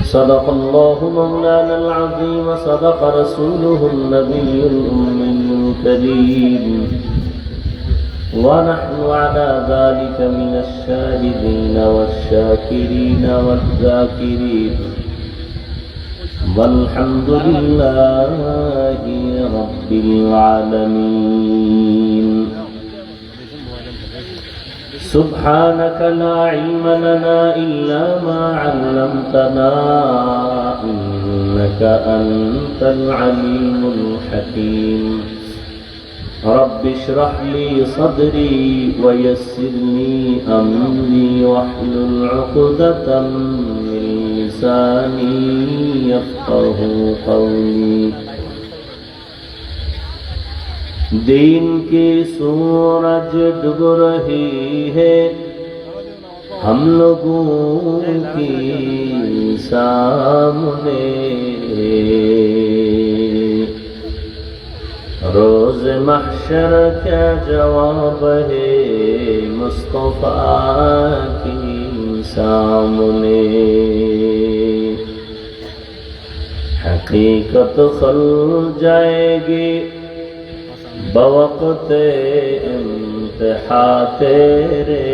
صدق الله مولانا العظيم صدق رسوله النبي الأمي الكريم ونحن على ذلك من الشاهدين والشاكرين والذاكرين والحمد لله رب العالمين سبحانك لا علم لنا إلا ما علمتنا إنك أنت العليم الحكيم رب اشرح لي صدري ويسر لي أمري واحلل عقدة من لساني يفقه قولي دین کی سورج ڈوب رہی ہے ہم لوگوں کی سامنے روز محشر کا جواب ہے مصطفیٰ کی سامنے حقیقت کھل جائے گی بوقت امتحان تیرے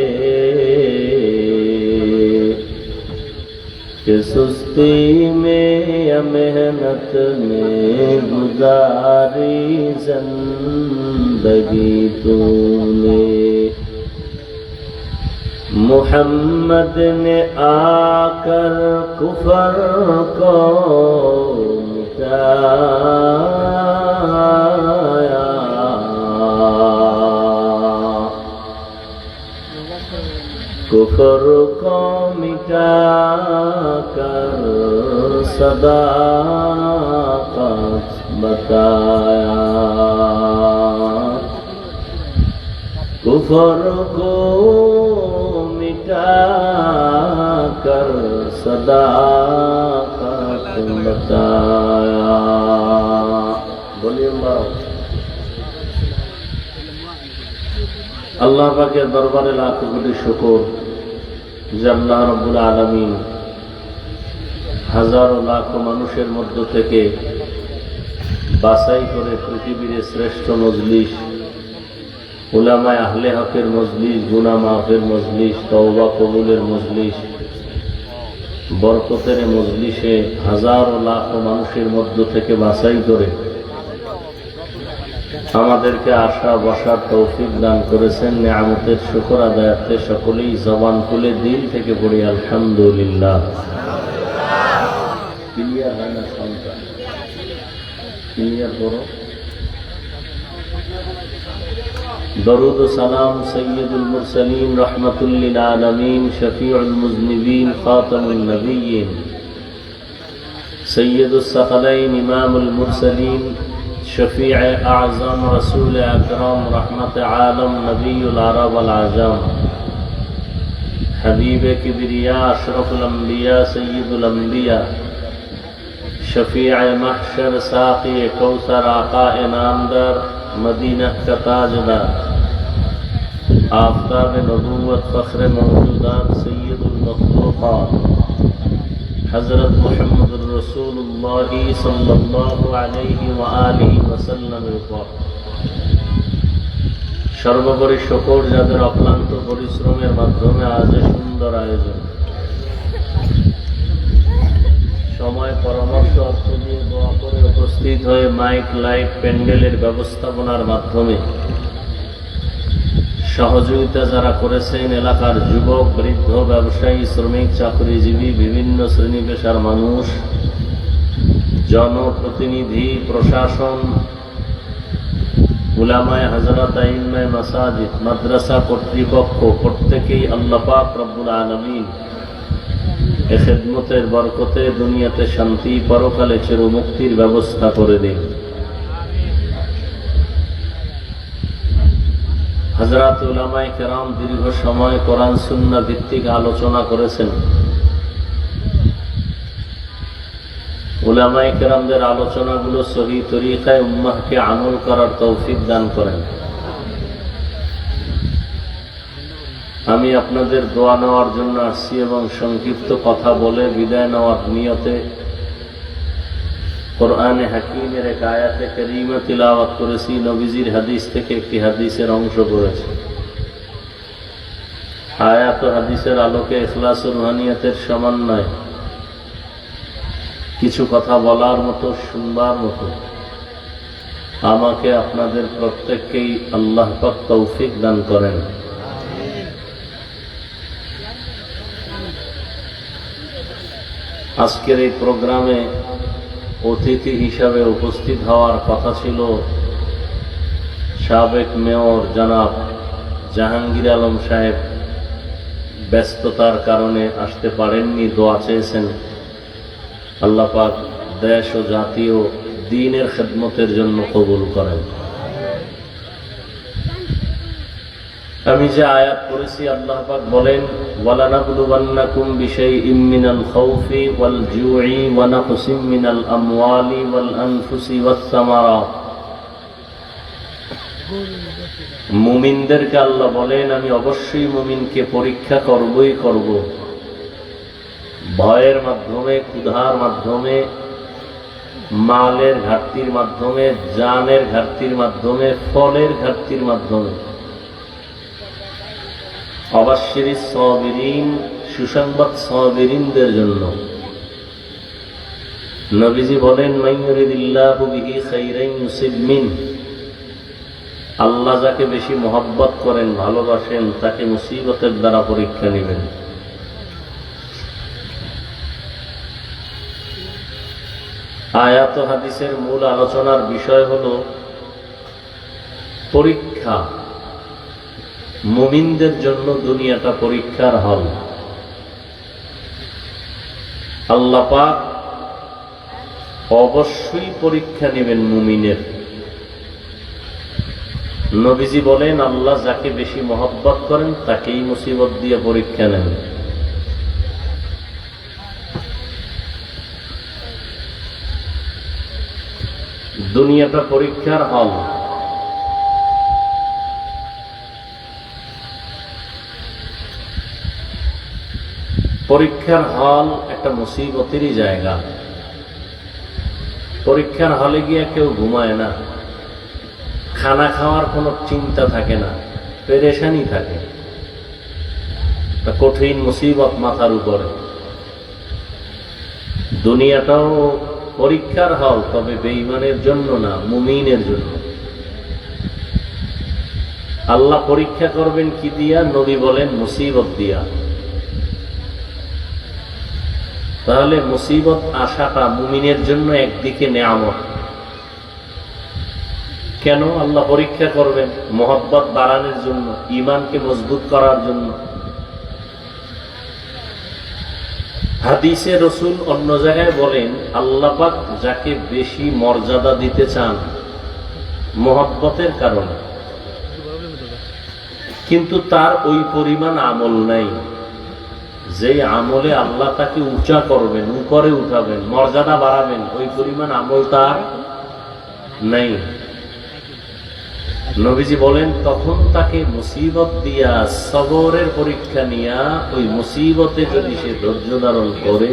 کہ سستی میں یا محنت میں گزاری زندگی تو نے محمد نے آ کر کفر کو مٹایا کفر کو مٹا کر صداقت بتایا کفر کو مٹا کر صداقت بتایا بولیے আল্লাহ পাকের দরবারে লাখ কোটি শুকর যে আল্লাহ রাব্বুল আলামিন হাজারো লাখ মানুষের মধ্য থেকে বাছাই করে পৃথিবীর শ্রেষ্ঠ মজলিস উলামায়ে আহলে হকের মজলিস গুনাহ মাফের মজলিস তওবা কবুলের মজলিস বরকতের মজলিসে হাজারো লাখ মানুষের মধ্য থেকে বাছাই করে আমাদেরকে আসা বসার তৌফিক দান করেছেন নিয়ামতের শুকর আদায়াতে সকলেই জবান খুলে দিল থেকে পড়ি আলহামদুলিল্লাহ ক্লিয়ার হয় না সন্তান ক্লিয়ার করো দরুদ ও সালাম সৈয়দুল মুরসালিন রহমাতুল লিল আলামিন শফিউল মুজনিবিন খাতামুন নবিয়্যিন সৈয়দুস সাকালাইন ইমামুল মুরসালিন شفیع اعظم رسول اکرم رحمت عالم نبی العرب والعجم حبیب کبریا اشرف الانبیاء سید الانبیاء شفیع محشر ساقی کوثر آقا نامدار مدینہ کا تاجدار آفتاب نبوت فخر موجودات سید المخلوقات حضرت محمد رسول اللہ صلی اللہ علیہ وآلہ وسلم সর্বোপরি শুকর যাদের অক্লান্ত পরিশ্রমের মাধ্যমে আজ সুন্দর আয়োজন সময় পরামর্শ অর্থ দিয়ে দোয়া করে উপস্থিত হয়ে মাইক লাইট প্যান্ডেলের ব্যবস্থাপনার মাধ্যমে সহযোগিতা যারা করেছেন এলাকার যুবক বৃদ্ধ ব্যবসায়ী শ্রমিক চাকরিজীবী বিভিন্ন শ্রেণী পেশার মানুষ জনপ্রতিনিধি প্রশাসন উলামায়ে হযরত আইম্মায়ে মাসাজিদ মাদ্রাসা কর্তৃপক্ষ প্রত্যেকেই আল্লাহ পাক রব্বুল আলামিন এই খিদমতের বরকতে দুনিয়াতে শান্তি পরকালে চিরমুক্তির ব্যবস্থা করে দিন। হযরত উলামায়ে কেরাম দীর্ঘ সময় কোরআন সুন্নাহ ভিত্তিক আলোচনা করেছেন। উলামায়ে কেরামদের আলোচনাগুলো সহি তরিকায় উম্মাহকে আমল করার তৌফিক দান করেন। আমি আপনাদের দোয়া নেওয়ার জন্য আসছি এবং সংক্ষিপ্ত কথা বলে বিদায় নেওয়ার নিয়তে কোরআনে হাকিমের এক আয়াতে কারীমা তিলাওয়াত করেছি। নবীজির হাদিস থেকে একটি হাদিসের অংশ করেছি। আয়াত ও হাদিসের আলোকে ইখলাস ও রুহানিয়াতের সমন্বয় কিছু কথা বলার মতো, শুনবার মতো আমাকে আপনাদের প্রত্যেককেই আল্লাহ পাক তৌফিক দান করেন। আজকের এই প্রোগ্রামে অতিথি হিসাবে উপস্থিত হওয়ার কথা ছিল সাবেক মেয়র জনাব জাহাঙ্গীর আলম সাহেব। ব্যস্ততার কারণে আসতে পারেননি, দোয়া চেয়েছেন আল্লাহ পাক দেশ ও জাতীয় দ্বীনের খেদমতের জন্য কবুল করেন। আমি যে আয়াত পড়েছি, আল্লাহ পাক বলেন ওয়ালানাবলুওয়ান্নাকুম বিশাইইম মিনাল খাউফি ওয়াল জুই ওয়া নাকসিম মিনাল আমওয়ালি ওয়াল আনফুসি ওয়াস সামারাত। মুমিনদেরকে আল্লাহ বলেন আমি অবশ্যই মুমিনকে পরীক্ষা করবই করব, ভয়ের মাধ্যমে, ক্ষুধার মাধ্যমে, মালের ঘাটতির মাধ্যমে, জানের ঘাটতির মাধ্যমে, ফলের ঘাটতির মাধ্যমে। অবাশশিরিস সাবিরিন, সুসংবাদ সাবিরিনদের জন্য। নবীজি বলেন মাইয়ুরিদিল্লাহু বিহি খাইরান ইউসিব মিন। আল্লাহ যাকে বেশি মহব্বত করেন, ভালোবাসেন, তাকে মুসিবতের দ্বারা পরীক্ষা নেবেন। আয়াত ও হাদিসের মূল আলোচনার বিষয় হল পরীক্ষা। মুমিনদের জন্য দুনিয়াটা পরীক্ষার হল। আল্লাহ পাক অবশ্যই পরীক্ষা নেবেন মুমিনের। নবীজি বলেন আল্লাহ যাকে বেশি মহব্বত করেন তাকেই মুসিবত দিয়ে পরীক্ষা নেন। দুনিয়াটা পরীক্ষার হল। পরীক্ষার হল একটা মুসিবতেরই জায়গা। পরীক্ষার হলে গিয়ে কেউ ঘুমায় না, খানা খাওয়ার কোনো চিন্তা থাকে না, পেরেশানি থাকে। কঠিন মুসিবত মাথার উপরে। দুনিয়াটাও পরীক্ষার হল, তবে বেঈমানের জন্য না, মুমিনের জন্য। আল্লাহ পরীক্ষা করবেন কি দিয়া? নবী বলেন মুসিবত দিয়া। তাহলে মুসিবত আসাটা মুমিনের জন্য একদিকে নেয়ামত। কেন আল্লাহ পরীক্ষা করবেন? মহব্বত বাড়ানোর জন্য, ঈমানকে মজবুত করার জন্য। হাদিসে রসুল অন্য জায়গায় বলেন আল্লাহ পাক যাকে বেশি মর্যাদা দিতে চান মহব্বতের কারণে, কিন্তু তার ওই পরিমাণ আমল নাই। যেই আমলে আল্লাহ তাকে উঁচা করবেন, উপরে উঠাবেন, মর্যাদা বাড়াবেন, ওই পরিমাণ আমল তার নাই। নবীজি বলেন তখন তাকে মুসিবত দিয়া, সবরের পরীক্ষা নিয়া, ওই মুসিবতে যদি সে ধৈর্য ধারণ করে,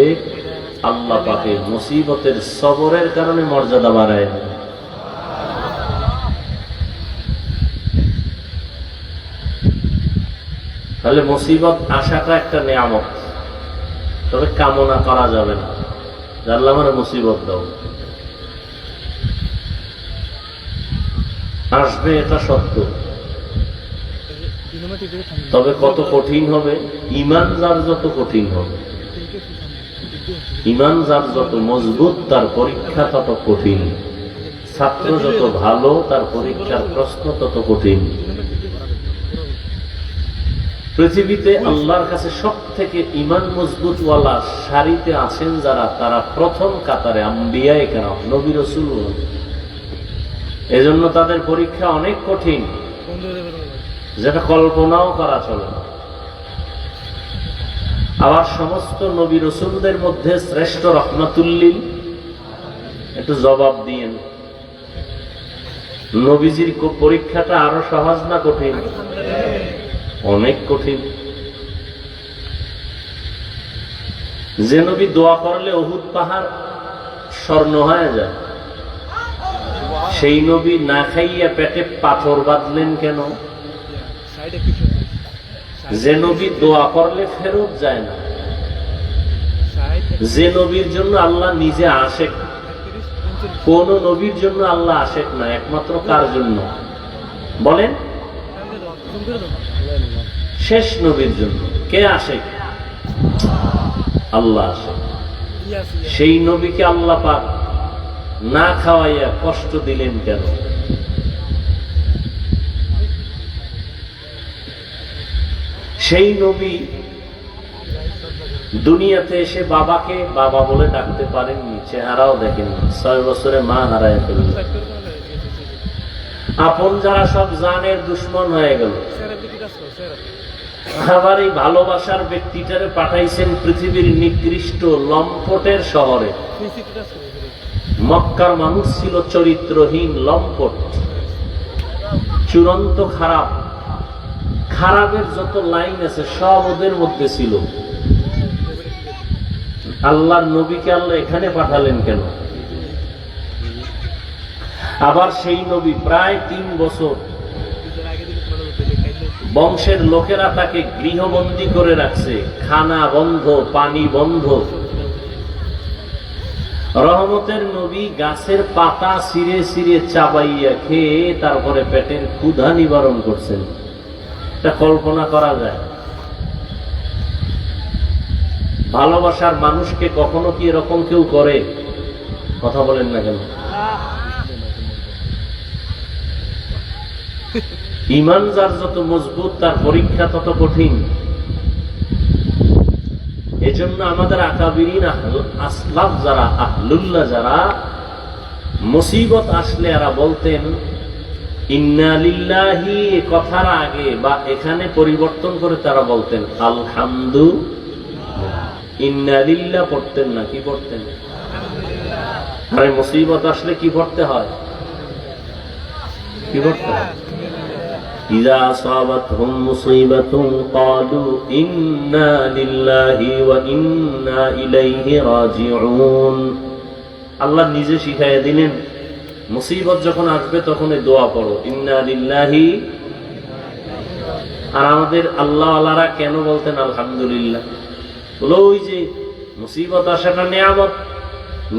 আল্লাহ পাকে মুসিবতের সবরের কারণে মর্যাদা বাড়ায়। তাহলে মুসিবত আসাটা একটা নেয়ামত, তবে কামনা করা যাবে না যে আল্লাহ আমার মুসিবত দাও। আসবে, এটা সত্য, তবে কত কঠিন হবে। ঈমান যার যত কঠিন হবে, ঈমান যার যত মজবুত, তার পরীক্ষা তত কঠিন। ছাত্র যত ভালো, তার পরীক্ষার প্রশ্ন তত কঠিন। পৃথিবীতে আল্লাহর কাছে সব থেকে ঈমান মজবুত ওয়ালা সারিতে আছেন যারা, তারা প্রথম কাতারে আম্বিয়ায়ে কেরাম, নবী রাসূল। এজন্য তাদের পরীক্ষা অনেক কঠিন, যেটা কল্পনাও করা চলে না। আবার সমস্ত নবী রাসূলদের মধ্যে শ্রেষ্ঠ রহমাতুল্লিল, একটু জবাব দিয়েন, নবীজির পরীক্ষাটা আরো সহজ না কঠিন? অনেক কঠিন। যে নবী দোয়া করলে উহুদ পাহাড় স্বর্ণ হয়ে যায়, সেই নবী না খাইয়া পেটে পাথর বাঁধলেন কেন? যে নবী দোয়া করলে ফেরত যায় না, যে নবীর জন্য আল্লাহ নিজে আশেক, কোন নবীর জন্য আল্লাহ আশেক না, একমাত্র কার জন্য বলেন? শেষ নবীর জন্য। কে আশেক? আল্লাহ আশেক। সেই নবীকে আল্লাহ পাক না খাওয়াইয়া কষ্ট দিলেন কেন? সেই নবী দুনিয়াতে এসে বাবাকে বাবা বলে ডাকতে পারেননি, চেহারাও দেখেননি, 6 বছরে মা হারায় ফেললেন। আপন যারা সব জানের দুশ্মন হয়ে গেল। আবার এই ভালোবাসার ব্যক্তিটারে পাঠাইছেন পৃথিবীর নিকৃষ্ট লম্পটের শহরে। মক্কার মানুষ ছিল চরিত্রহীন, লম্পট, চূড়ান্ত খারাপ। খারাপের যত লাইন আছে সব ওদের মধ্যে ছিল। আল্লাহর নবীকে আল্লাহ এখানে পাঠালেন কেন? আবার সেই নবী প্রায় 3 বছর বংশের লোকেরা তাকে গৃহবন্দী করে রাখছে, খানা বন্ধ, পানি বন্ধ। রহমতের নবী গাছের পাতা ছিঁড়ে ছিঁড়ে চাবাইয়া খেয়ে তারপরে পেটের ক্ষুধা নিবারণ করছেন। এটা কল্পনা করা যায়? ভালোবাসার মানুষকে কখনো কি এরকম কেউ করে? কথা বলেন না কেন? ঈমান যার যত মজবুত তার পরীক্ষা তত কঠিন। এজন্য আমাদের আকাবিরিন আসলাফ যারা, আহলুল্লাহ যারা, মুসিবত আসলে এরা বলতেন ইন্না লিল্লাহি, কথার আগে বা এখানে পরিবর্তন করে তারা বলতেন আলহামদুলিল্লাহ। ইন্না লিল্লাহ পড়তেন না, কি পড়তেন? আরে মুসিবত আসলে কি পড়তে হয়? কি পড়তে হয়? ইযা আসাবাতহুম মুসিবাতুন ক্বালু ইন্না লিল্লাহি ওয়া ইন্না ইলাইহি রাজিউন। আল্লাহ নিজে শিখাইয়া দিলেন, মুসিবত যখন আসবে তখন এই দোয়া পড়ো, ইন্না লিল্লাহি। আর আমাদের আল্লাহ আল্লাহরা কেন বলতেন আলহামদুলিল্লাহ? বলো ওই যে মুসিবত আসাটা নেয়ামত,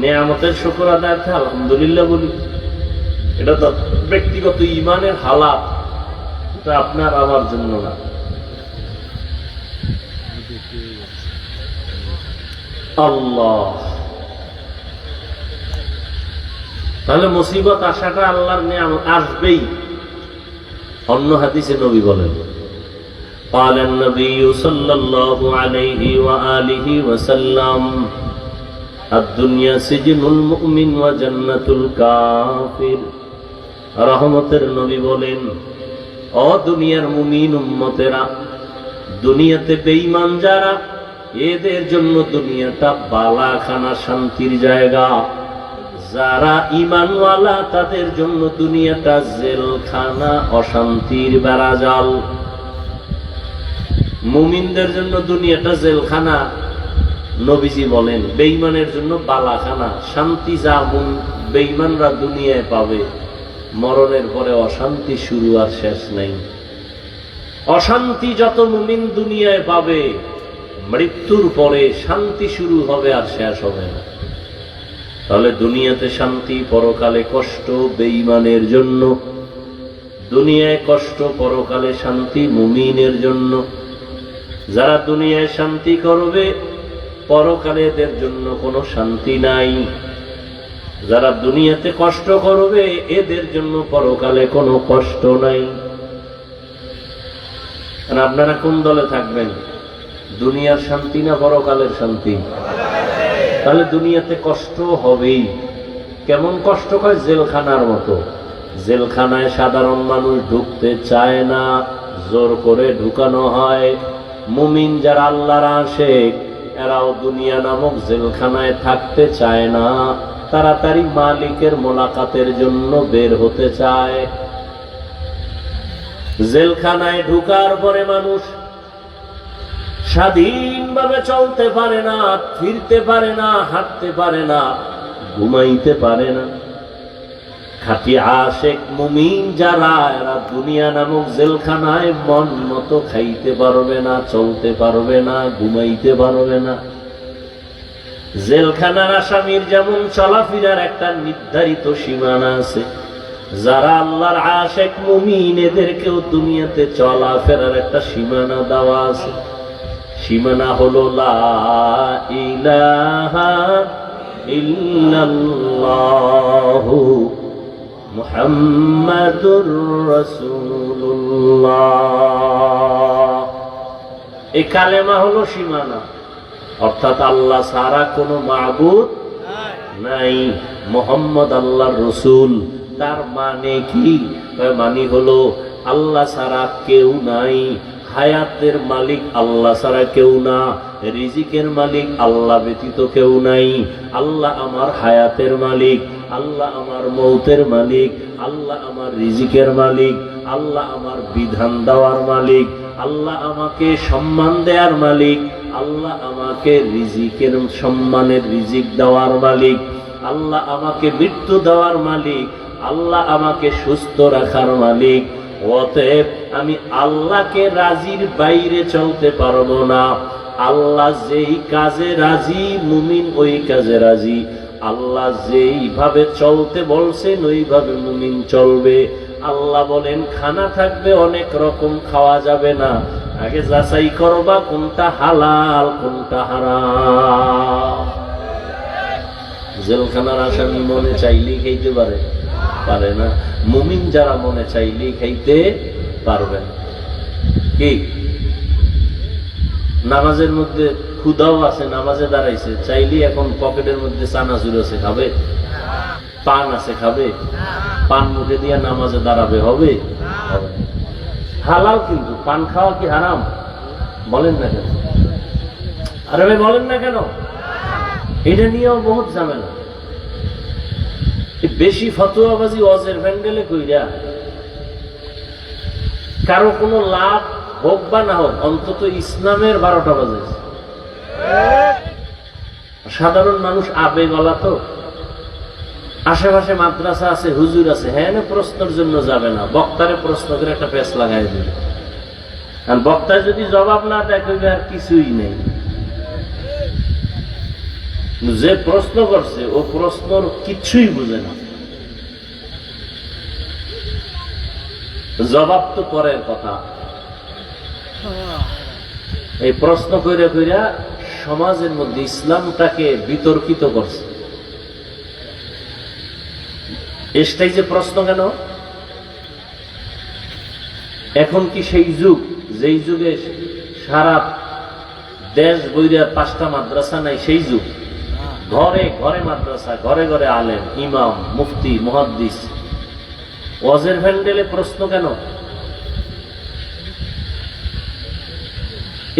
নেয়ামতের শুকর আদায়ার্থে আলহামদুলিল্লাহ বলি। এটা তো ব্যক্তিগত ঈমানের হালাত, এটা আপনার আমার জন্য না। আল্লাহ, তাহলে মুসিবত আসাটা আল্লাহর নিয়ামত, আসবেই। অন্য হাদিসে নবী বলেন قال النبي صلى الله عليه وآله وسلم الدنيا سجن المؤمن وجنة الكافر। রহমতের নবী বলেন, ও দুনিয়ার মুমিন উম্মতেরা, দুনিয়াতে বেঈমান যারা, এদের জন্য দুনিয়াটা বালাখানা, শান্তির জায়গা। যারা ঈমানওয়ালা তাদের জন্য দুনিয়াটা জেলখানা, অশান্তির বেড়াজাল। মুমিনদের জন্য দুনিয়াটা জেলখানা, নবীজি বলেন বেঈমানের জন্য বালাখানা, শান্তি যা বেঈমানরা দুনিয়ায় পাবে, মরণের পরে অশান্তি শুরু আর শেষ নেই। অশান্তি যত মুমিন দুনিয়ায় পাবে, মৃত্যুর পরে শান্তি শুরু হবে আর শেষ হবে না। তাহলে দুনিয়াতে শান্তি, পরকালে কষ্ট বেঈমানের জন্য। দুনিয়ায় কষ্ট, পরকালে শান্তি মুমিনের জন্য। যারা দুনিয়ায় শান্তি করবে, পরকালে এদের জন্য কোনো শান্তি নাই। যারা দুনিয়াতে কষ্ট করবে, এদের জন্য পরকালে কোনো কষ্ট নাই। আর আপনারা কোন দলে থাকবেন? দুনিয়ার শান্তি না পরকালের শান্তি? তাহলে দুনিয়াতে কষ্ট হবেই। কেমন কষ্ট হয়? জেলখানার মতো। জেলখানায় সাধারণ মানুষ ঢুকতে চায় না, জোর করে ঢুকানো হয়। মুমিন যারা আল্লাহর আশিক, এরাও দুনিয়া নামক জেলখানায় থাকতে চায় না, তাড়াতাড়ি মালিকের মোলাকাতের জন্য বের হতে চায়। জেলখানায় ঢুকার পরে মানুষ স্বাধীন ভাবে চলতে পারে না, ফিরতে পারে না, হাঁটতে পারে না, ঘুমাইতে পারে না। খাঁটি আশেক মুমিন যারা, এরা দুনিয়া নামক জেলখানায় মন মতো খাইতে পারবে না, চলতে পারবে না, ঘুমাইতে পারবে না। জেলখানার আসামির যেমন চলাফেরার একটা নির্ধারিত সীমানা আছে, যারা আল্লাহর আশেক মুমিন এদেরকেও দুনিয়াতে চলাফেরার একটা সীমানা দেওয়া আছে। সীমানা হলো লা ইলাহা ইল্লাল্লাহু মুহাম্মাদুর রাসূলুল্লাহ। এই কালেমা হলো সীমানা, অর্থাৎ আল্লাহ ছাড়া কোনো মাবুদ নাই, মুহাম্মদ আল্লাহর রাসূল। তার মানে কি? মানে হলো আল্লাহ ছাড়া কেউ নাই, হায়াতের মালিক আল্লাহ ছাড়া কেউ না, রিজিকের মালিক আল্লাহ ব্যতীত কেউ নাই। আল্লাহ আমার হায়াতের মালিক, আল্লাহ আমার মৌতের মালিক, আল্লাহ আমার রিজিকের মালিক, আল্লাহ আমার বিধান দেওয়ার মালিক, আল্লাহ আমাকে সম্মান দেওয়ার মালিক, আল্লাহ আমাকে রিজিকের সম্মানের রিজিক দেওয়ার মালিক, আল্লাহ আমাকে মৃত্যু দেওয়ার মালিক, আল্লাহ আমাকে সুস্থ রাখার মালিক। অতএব আমি আল্লাহকে রাজির বাইরে চলতে পারবো না। আল্লাহ যেই কাজে রাজি, মুমিন ওই কাজে রাজি। আল্লাহ যেইভাবে চলতে বলছেন ওইভাবে মুমিন চলবে। আল্লাহ বলেন খানা থাকবে অনেক রকম, খাওয়া যাবে না, আগে যাচাই করবা কোনটা হালাল কোনটা হারাম। জেলখানার আসামি মনে চাইলেই খাইতে পারে পারে না, মুমিন যারা মনে চাইলেই খাইতে পারবেন। কি নামাজের মধ্যে ক্ষুধাও আছে, নামাজে দাঁড়াইছে, চাইলেই এখন পকেটের মধ্যে চানাচুর আছে খাবে, পান আছে খাবে, পান মুখে দিয়া নামাজে দাঁড়াবে, হবে? হালাল, কিন্তু পান খাওয়া কি হারাম? বলেন না কেন? আরে ভাই বলেন না কেন? এটা নিয়েও বহুত ঝামেলা। বেশি ফতোয়াবাজি ওয়াজের প্যান্ডেলে কইরা কারো কোনো লাভ হোক বা না হোক, অন্তত ইসলামের 12টা বাজে। সাধারণ মানুষ আবেগওয়ালা তো, আশেপাশে মাদ্রাসা আছে, হুজুর আছে, হ্যাঁ প্রশ্নের জন্য যাবে না, বক্তারে প্রশ্ন করে একটা পেঁচ লাগাই দিবে। আর বক্তায় যদি জবাব না দেয় কইবে আর কিছুই নেই। যে প্রশ্ন করছে ও প্রশ্নর কিচ্ছুই বুঝে না, জবাব তো পরের কথা। এই প্রশ্ন কইরা কইরা সমাজের মধ্যে ইসলামটাকে বিতর্কিত করছে। এটাই যে প্রশ্ন কেন? এখন কি সেই যুগ যেই যুগে সারা দেশ বইরা 5টা মাদ্রাসা নাই? সেই যুগ। ঘরে ঘরে মাদ্রাসা, ঘরে ঘরে আলেম, ইমাম, মুফতি, মুহাদ্দিস। ওয়াজের প্যান্ডেলে প্রশ্ন কেন?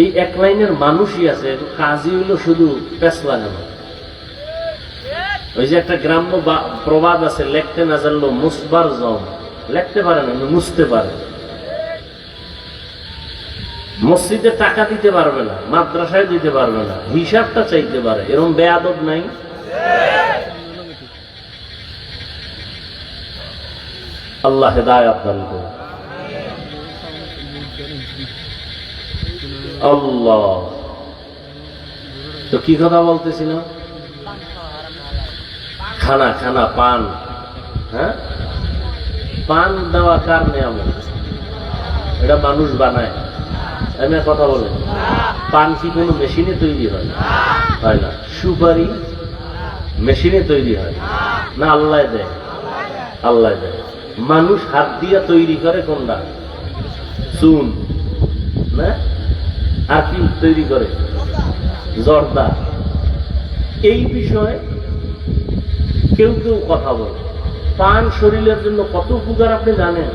এই এক লাইনের মানুষই আছে, কাজই হইলো শুধু পেঁচ লাগানো। ওই যে একটা গ্রাম্য প্রবাদ আছে, লেখতে না জানলো মুসবার জম। লেখতে পারে না, মুছতে পারে। মসজিদে টাকা দিতে পারবে না, মাদ্রাসায় দিতে পারবে না, হিসাবটা চাইতে পারে। এরকম বেয়াদব নাই? আল্লাহ হেদায়েত দান করুন। আল্লাহ, তো কি কথা বলতেছি না? খানা খানা পান, হ্যাঁ, পান দেওয়া কার নিয়ামত? এটা মানুষ বানায়। আমি কথা বলেন, পান কি কোনো মেশিনে তৈরি হয়? হয় না। সুপারি মেশিনে তৈরি হয় না? আল্লাহ দেয়, আল্লাহ দেয়। মানুষ হাত দিয়া তৈরি করে কোনটা? চুন না? আর কি তৈরি করে? জর্দা। এই বিষয়ে কেউ কেউ কথা বলে। পান শরীরের জন্য কত উপকার আপনি জানেন?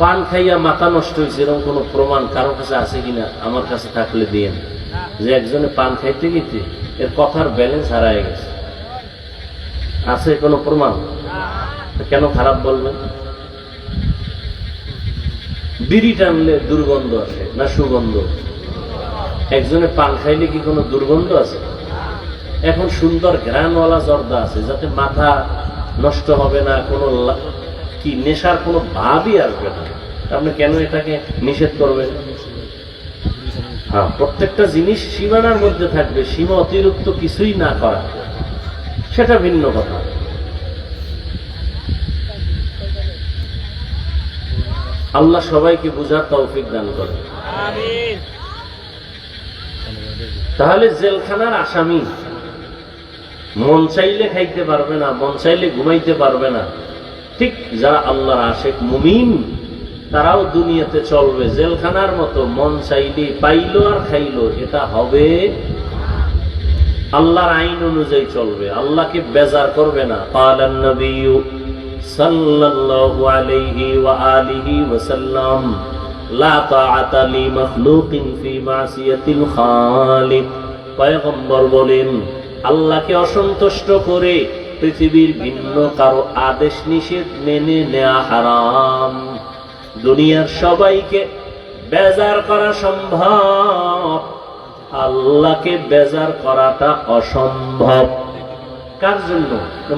পান খাইয়া মাথা নষ্ট হয়েছে এরকম কোন প্রমাণ কারো কাছে আছে কিনা? আমার কাছে থাকলে দিয়েন, যে একজনে পান খাইতে গেতে এর কথার ব্যালেন্স হারায় গেছে। আছে কোনো প্রমাণ? কেন খারাপ বলবেন? বিড়ি টানলে দুর্গন্ধ আসে না সুগন্ধ? একজনে পান খাইলে কি কোনো দুর্গন্ধ আছে? এখন সুন্দর ঘ্রাণওয়ালা জর্দা আছে, যাতে মাথা নষ্ট হবে না, কোনো কি নেশার কোনো ভাবই আসবে না। আপনি কেন এটাকে নিষেধ করবেন? হ্যাঁ, প্রত্যেকটা জিনিস সীমানার মধ্যে থাকবে, সীমা অতিরিক্ত কিছুই না করা, সেটা ভিন্ন কথা। আল্লাহ সবাইকে বুঝার তৌফিক দান করে। তাহলে জেলখানার আসামি মন চাইলে খাইতে পারবে না, মন চাইলে ঘুমাইতে পারবে না। ঠিক যারা আল্লাহর আশিক মুমিন, তারাও দুনিয়াতে চলবে জেলখানার মতো, মন চাইলে পাইলো আর খাইলো, এটা হবে আল্লাহর আইন অনুযায়ী চলবে, আল্লাহকে বেজার করবে না। ক্বালান নবিয়্যু সাল্লাল্লাহু আলাইহি ওয়া আলিহি ওয়া সাল্লাম লা তাআতা লি মাখলুকিন ফি মাসিয়াতিল খালিক। পয়গম্বর বলেন, আল্লাহকে অসন্তুষ্ট করে পৃথিবীর ভিন্ন কারো আদেশ নিষেধ মেনে নেওয়া হারাম। দুনিয়ার সবাইকে বেজার করা সম্ভব, আল্লাহকে বেজার করাটা অসম্ভব। কার জন্য?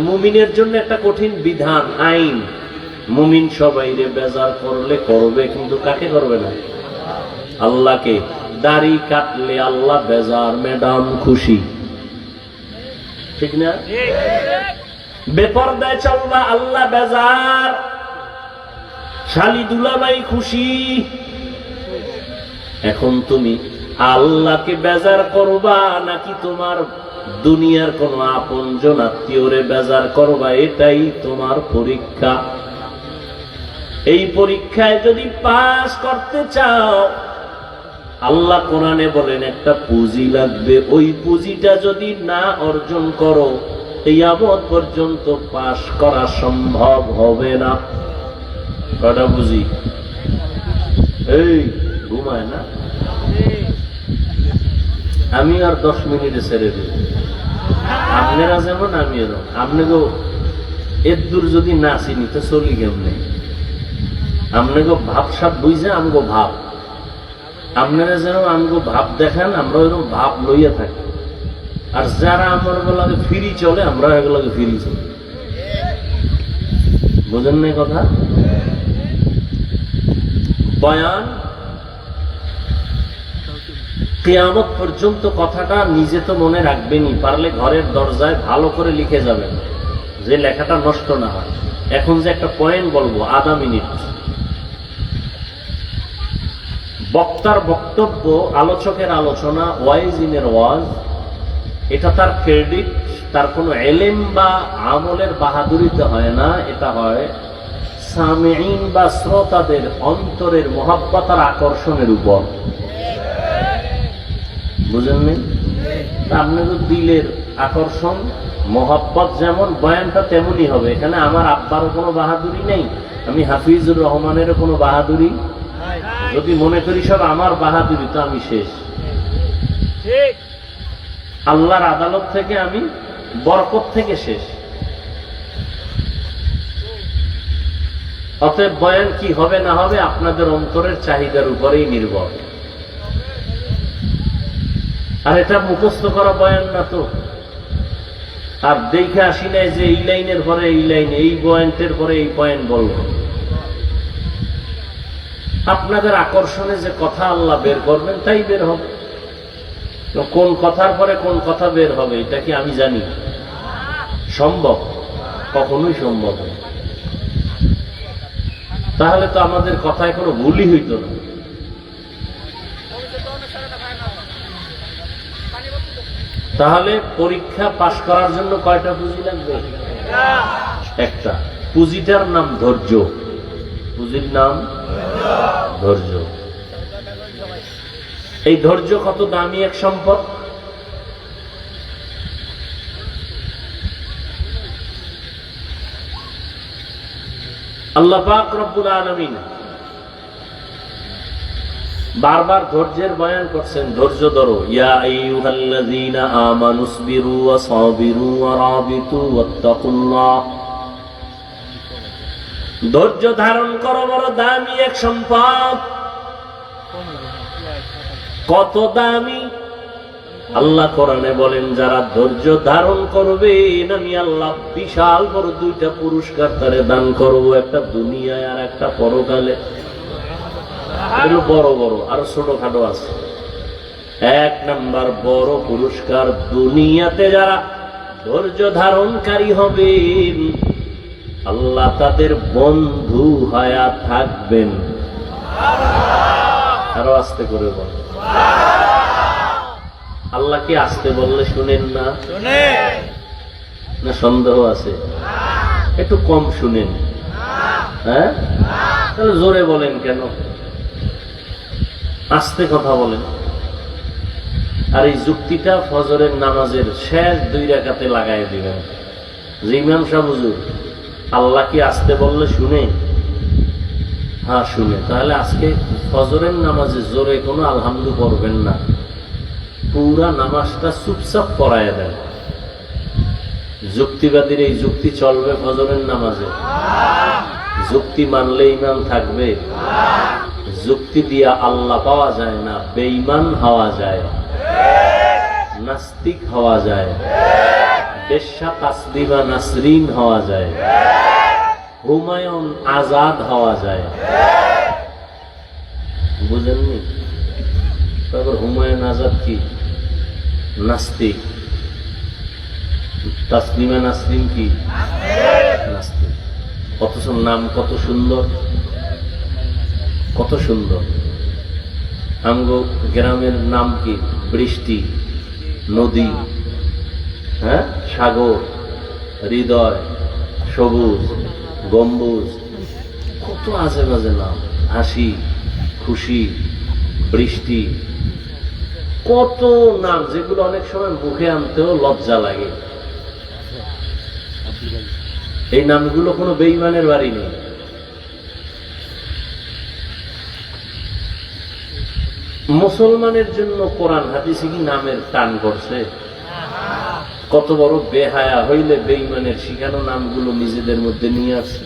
মুমিনের জন্য একটা কঠিন বিধান, আইন। মুমিন সবাইরে বেজার করলে করবে, কিন্তু কাকে করবে না? আল্লাহকে। দাড়ি কাটলে আল্লাহ বেজার, ম্যাডাম খুশি, ঠিক না? বেপরদায় চলবা আল্লাহ বেজার, শালি দুলাভাই খুশি। এখন তুমি আল্লাহকে বেজার করবা নাকি তোমার দুনিয়ার কোন আপনজন আত্মীয়রে বেজার করবা? এটাই তোমার পরীক্ষা। এই পরীক্ষায় যদি পাস করতে চাও, আল্লাহ কোরআনে বলেন একটা পুঁজি লাগবে, ওই পুঁজিটা যদি না অর্জন করো, কিয়ামত পর্যন্ত পাস করা সম্ভব হবে না। কটা বুঝি? এই ঘুমায় না, আমি আর 10 মিনিটে ছেড়ে দেব। আপনারা যেমন আমি এরকম, আপনাকে এর দূর যদি না চিনি তো চলি কেমনে? আপনাকে ভাব সাপ বুঝে আমগো ভাব, আপনারা যেন আমগো ভাব দেখান, আমরা এরকম ভাব লইয়া থাকি। আর যারা আমার বেলাকে ফিরি চলে, আমরা এগুলোকে ফিরি চলি। বুঝেন না কথা? বয়ান কিয়ামত পর্যন্ত কথাটা নিজে তো মনে রাখবেনই, পারলে ঘরের দরজায় ভালো করে লিখে যাবেন, যে লেখাটা নষ্ট না হয়। এখন যে একটা পয়েন্ট বলবো, আধা মিনিট। বক্তার বক্তব্য, আলোচকের আলোচনা, ওয়াইজিনের ওয়াজ, এটা তার ক্রেডিট, তার কোনো এলেম বা আমলের বাহাদুরিতে হয় না। এটা হয় সামিঈন বা শ্রোতাদের অন্তরের মহাব্বত আর আকর্ষণের উপর। বুঝেননি? আপনাদের দিলের আকর্ষণ মহাব্বত যেমন, বয়ানটা তেমনই হবে। এখানে আমার আব্বারও কোনো বাহাদুরি নেই, আমি হাফিজুর রহমানেরও কোনো বাহাদুরি। যদি মনে করি সব আমার বাহাদুরি, তো আমি শেষ। আল্লাহর আদালত থেকে আমি বরকত থেকে শেষ। অতএব বয়ান কি হবে না হবে আপনাদের অন্তরের চাহিদার উপরেই নির্ভর। আর এটা মুখস্থ করা বয়ান না তো। আর দেখে আসি নাই যে এই লাইনের পরে এই লাইন, এই পয়েন্টের পরে এই পয়েন্ট বলবো। আপনাদের আকর্ষণে যে কথা আল্লাহ বের করবেন তাই বের হবে। কোন কথার পরে কোন কথা বের হবে এটা কি আমি জানি? সম্ভব? কখনোই সম্ভব না। তাহলে তো আমাদের কথায় কোনো ভুলই হইত না। তাহলে পরীক্ষা পাশ করার জন্য কয়টা পুঁজি লাগবে? একটা। পুঁজিটার নাম ধৈর্য। পুঁজির নাম ধৈর্য। এই ধৈর্য কত দামি এক সম্পদ! আল্লাহ পাক রব্বুল আলামিন বারবার ধৈর্যের বয়ান করছেন। ধৈর্য ধরো। ইয়া আইয়ুহাল্লাযীনা আমানুসবিরু ওয়া সাবিরু ওয়া রাবিতু ওয়াত্তাকুল্লাহ। ধৈর্য ধারণ করো, বড় দামি এক সম্পদ। কত দামি! আল্লাহ কোরআনে বলেন, যারা ধৈর্য ধারণ করবে আমি আল্লাহ বিশাল বড় দুইটা পুরস্কার তারে দান করবো, একটা দুনিয়ায় আর একটা পরকালে। বড় বড় আরো ছোটখাটো আছে। এক নাম্বার বড় পুরস্কার, দুনিয়াতে যারা ধৈর্য ধারণকারী হবে আল্লাহ তাদের বন্ধু হয়ে থাকবেন। আরো আস্তে করে বল, আল্লাহ কি আসতে বললে শুনেন না? না সন্দেহ আছে? একটু কম শুনেন। হ্যাঁ, তাহলে জোরে বলেন কেন? আস্তে কথা বলেন। আর এই যুক্তিটা ফজরের নামাজের শেষ 2 রাকাতে লাগাই দিবেন যে ইমাম সাহেব হুজুর আল্লাহ কি আসতে বললে শুনে? হ্যাঁ শুনে। তাহলে আজকে ফজরের নামাজে জোরে কোনো আলহামদু পড়বেন না, পুরা নামাজটা চুপচাপ পড়ায় দেন। যুক্তিবাদীর এই যুক্তি চলবে ফজরের নামাজে? যুক্তি মানলে ইমান থাকবে? যুক্তি দিয়া আল্লাহ পাওয়া যায় না, বেঈমান হওয়া যায়, নাস্তিক হওয়া যায়, বেশ্যা তাসলিমা নাসরিন হওয়া যায়, হুমায়ুন আজাদ হওয়া যায়। বুঝেননি? তারপর হুমায়ুন আজাদ কি? নাস্তিক। তাসলিমা নাসরিন কি? নাস্তিক। অথচ নাম কত সুন্দর, কত সুন্দর। আমগো গ্রামের নাম কি? বৃষ্টি, নদী, হ্যাঁ, সাগর, হৃদয়, সবুজ, গম্বুজ, কত আজে বাজে নাম। হাসি, খুশি, বৃষ্টি, কত নাম যেগুলো অনেক সময় মুখে আনতেও লজ্জা লাগে। এই নামগুলো কোনো বেঈমানের বাড়ি নেই। মুসলমানের জন্য কোরআন হাদিসে কি নামের টান করছে? কত বড় বেহায়া হইলে বেঈমানের শিখানো নামগুলো নিজেদের মধ্যে নিয়ে আসছে।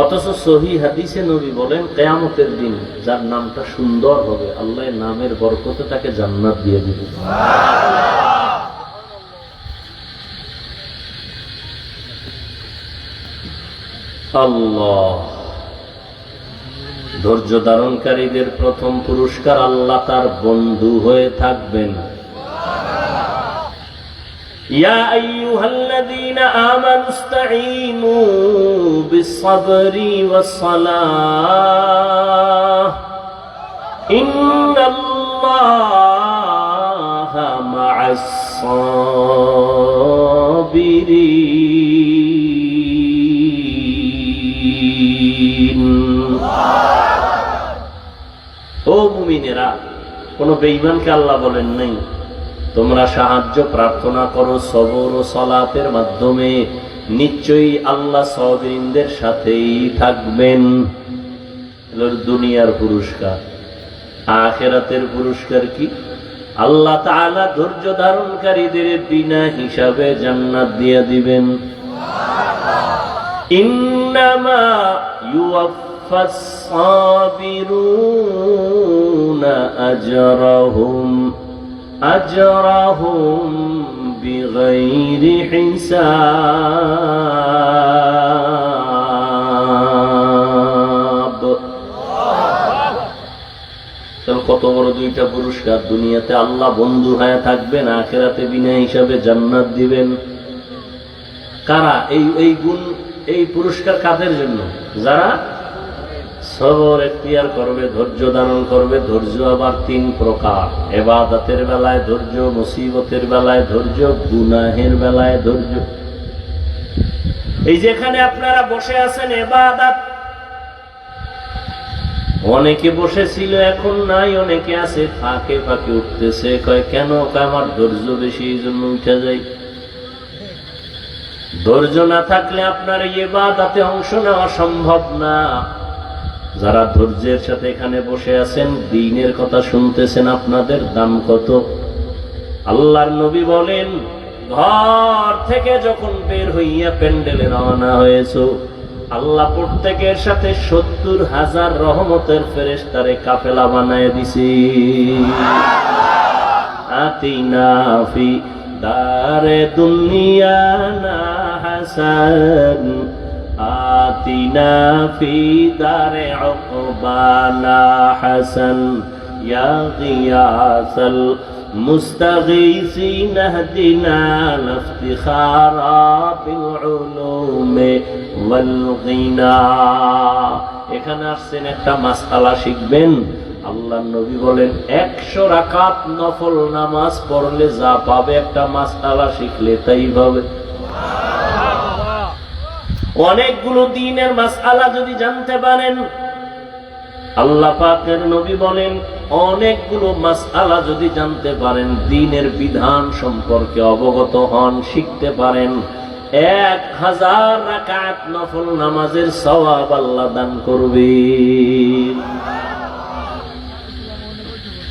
অথচ সহিহ হাদিসে নবী বলেন, কিয়ামতের দিন যার নামটা সুন্দর হবে আল্লাহ নামের বরকতে তাকে জান্নাত দিয়ে দিবে। আল্লাহ। ধৈর্য ধারণকারীদের প্রথম পুরস্কার, আল্লাহ তার বন্ধু হয়ে থাকবেন। ইয়া আইয়ুহাল্লাযীনা আমানু ইসতাঈনু বিস-সাবরি ওয়াস-সালাহ ইন্নাল্লাহা মা'আস-সাবিরিন। ও মুমিনেরা, কোন বেঈমানকে আল্লাহ বলেন নাই তোমরা সাহায্য প্রার্থনা করো সবর ও সালাতের মাধ্যমে, নিশ্চয়ই আল্লাহ সাবিরিনদের সাথেই থাকবেন। দুনিয়ার পুরস্কার। আখিরাতের পুরস্কার কি? আল্লাহ তাআলা ধৈর্য ধারণকারীদের বিনা হিসাবে জান্নাত দিয়ে দিবেন। ইন্নামা ফাস-সাবিরুনা আজরাহুম বিগাইরি হিসাব। কত বড় দুইটা পুরস্কার! দুনিয়াতে আল্লাহ বন্ধু হয়ে থাকবেন, আখিরাতে বিনা হিসাবে জান্নাত দিবেন। কারা? এই গুণ, এই পুরস্কার কাদের জন্য? যারা সবর এখতিয়ার করবে, ধৈর্য ধারণ করবে। ধৈর্য আবার 3 প্রকার। ইবাদতের বেলায় ধৈর্য, মুসিবতের বেলায় ধৈর্য, গুনাহের বেলায় ধৈর্য। এই যেখানে আপনারা বসে আছেন ইবাদত, অনেকে বসেছিল এখন নাই, অনেকে আছে ফাঁকে ফাঁকে উঠতেছে। কয় কেন? আমার ধৈর্য বেশি, এই জন্য উঠে যাই। ধৈর্য না থাকলে আপনার ইবাদতে অংশ নেওয়া সম্ভব না। যারা ধৈর্যের সাথে এখানে বসে আছেন, দ্বীনের কথা শুনতেছেন, আপনাদের দাম কত? আল্লাহর নবী বলেন, ঘর থেকে যখন বের হইয়া প্যান্ডেলে রওনা হয়েছো, আল্লাহ প্রত্যেকের সাথে 70,000 রহমতের ফেরেশতারে কাফেলা বানায় দিছি। আতিনা ফি দারে দুনিয়া না হাসান, আতিনা ফি দারে উকবানা হাসান, ইয়া গিয়াসাল মুস্তাগীসিন ইহদিনা লিফতিখারা বিল উলুমি ওয়াল গিনা। এখানে আসছেন একটা মাসআলা শিখবেন। আল্লাহর নবী বলেন 100 রাকাত নফল নামাজ পড়লে যা পাবে একটা মাসআলা শিখলে তাই পাবে। অনেকগুলো দ্বীনের মাসআলা যদি জানতে পারেন, আল্লাহ পাকের নবী বলেন অনেকগুলো মাসআলা যদি জানতে পারেন, দ্বীনের বিধান সম্পর্কে অবগত হন, শিখতে পারেন, 1000 রাকাত নফল নামাজের সওয়াব আল্লাহ দান করবে।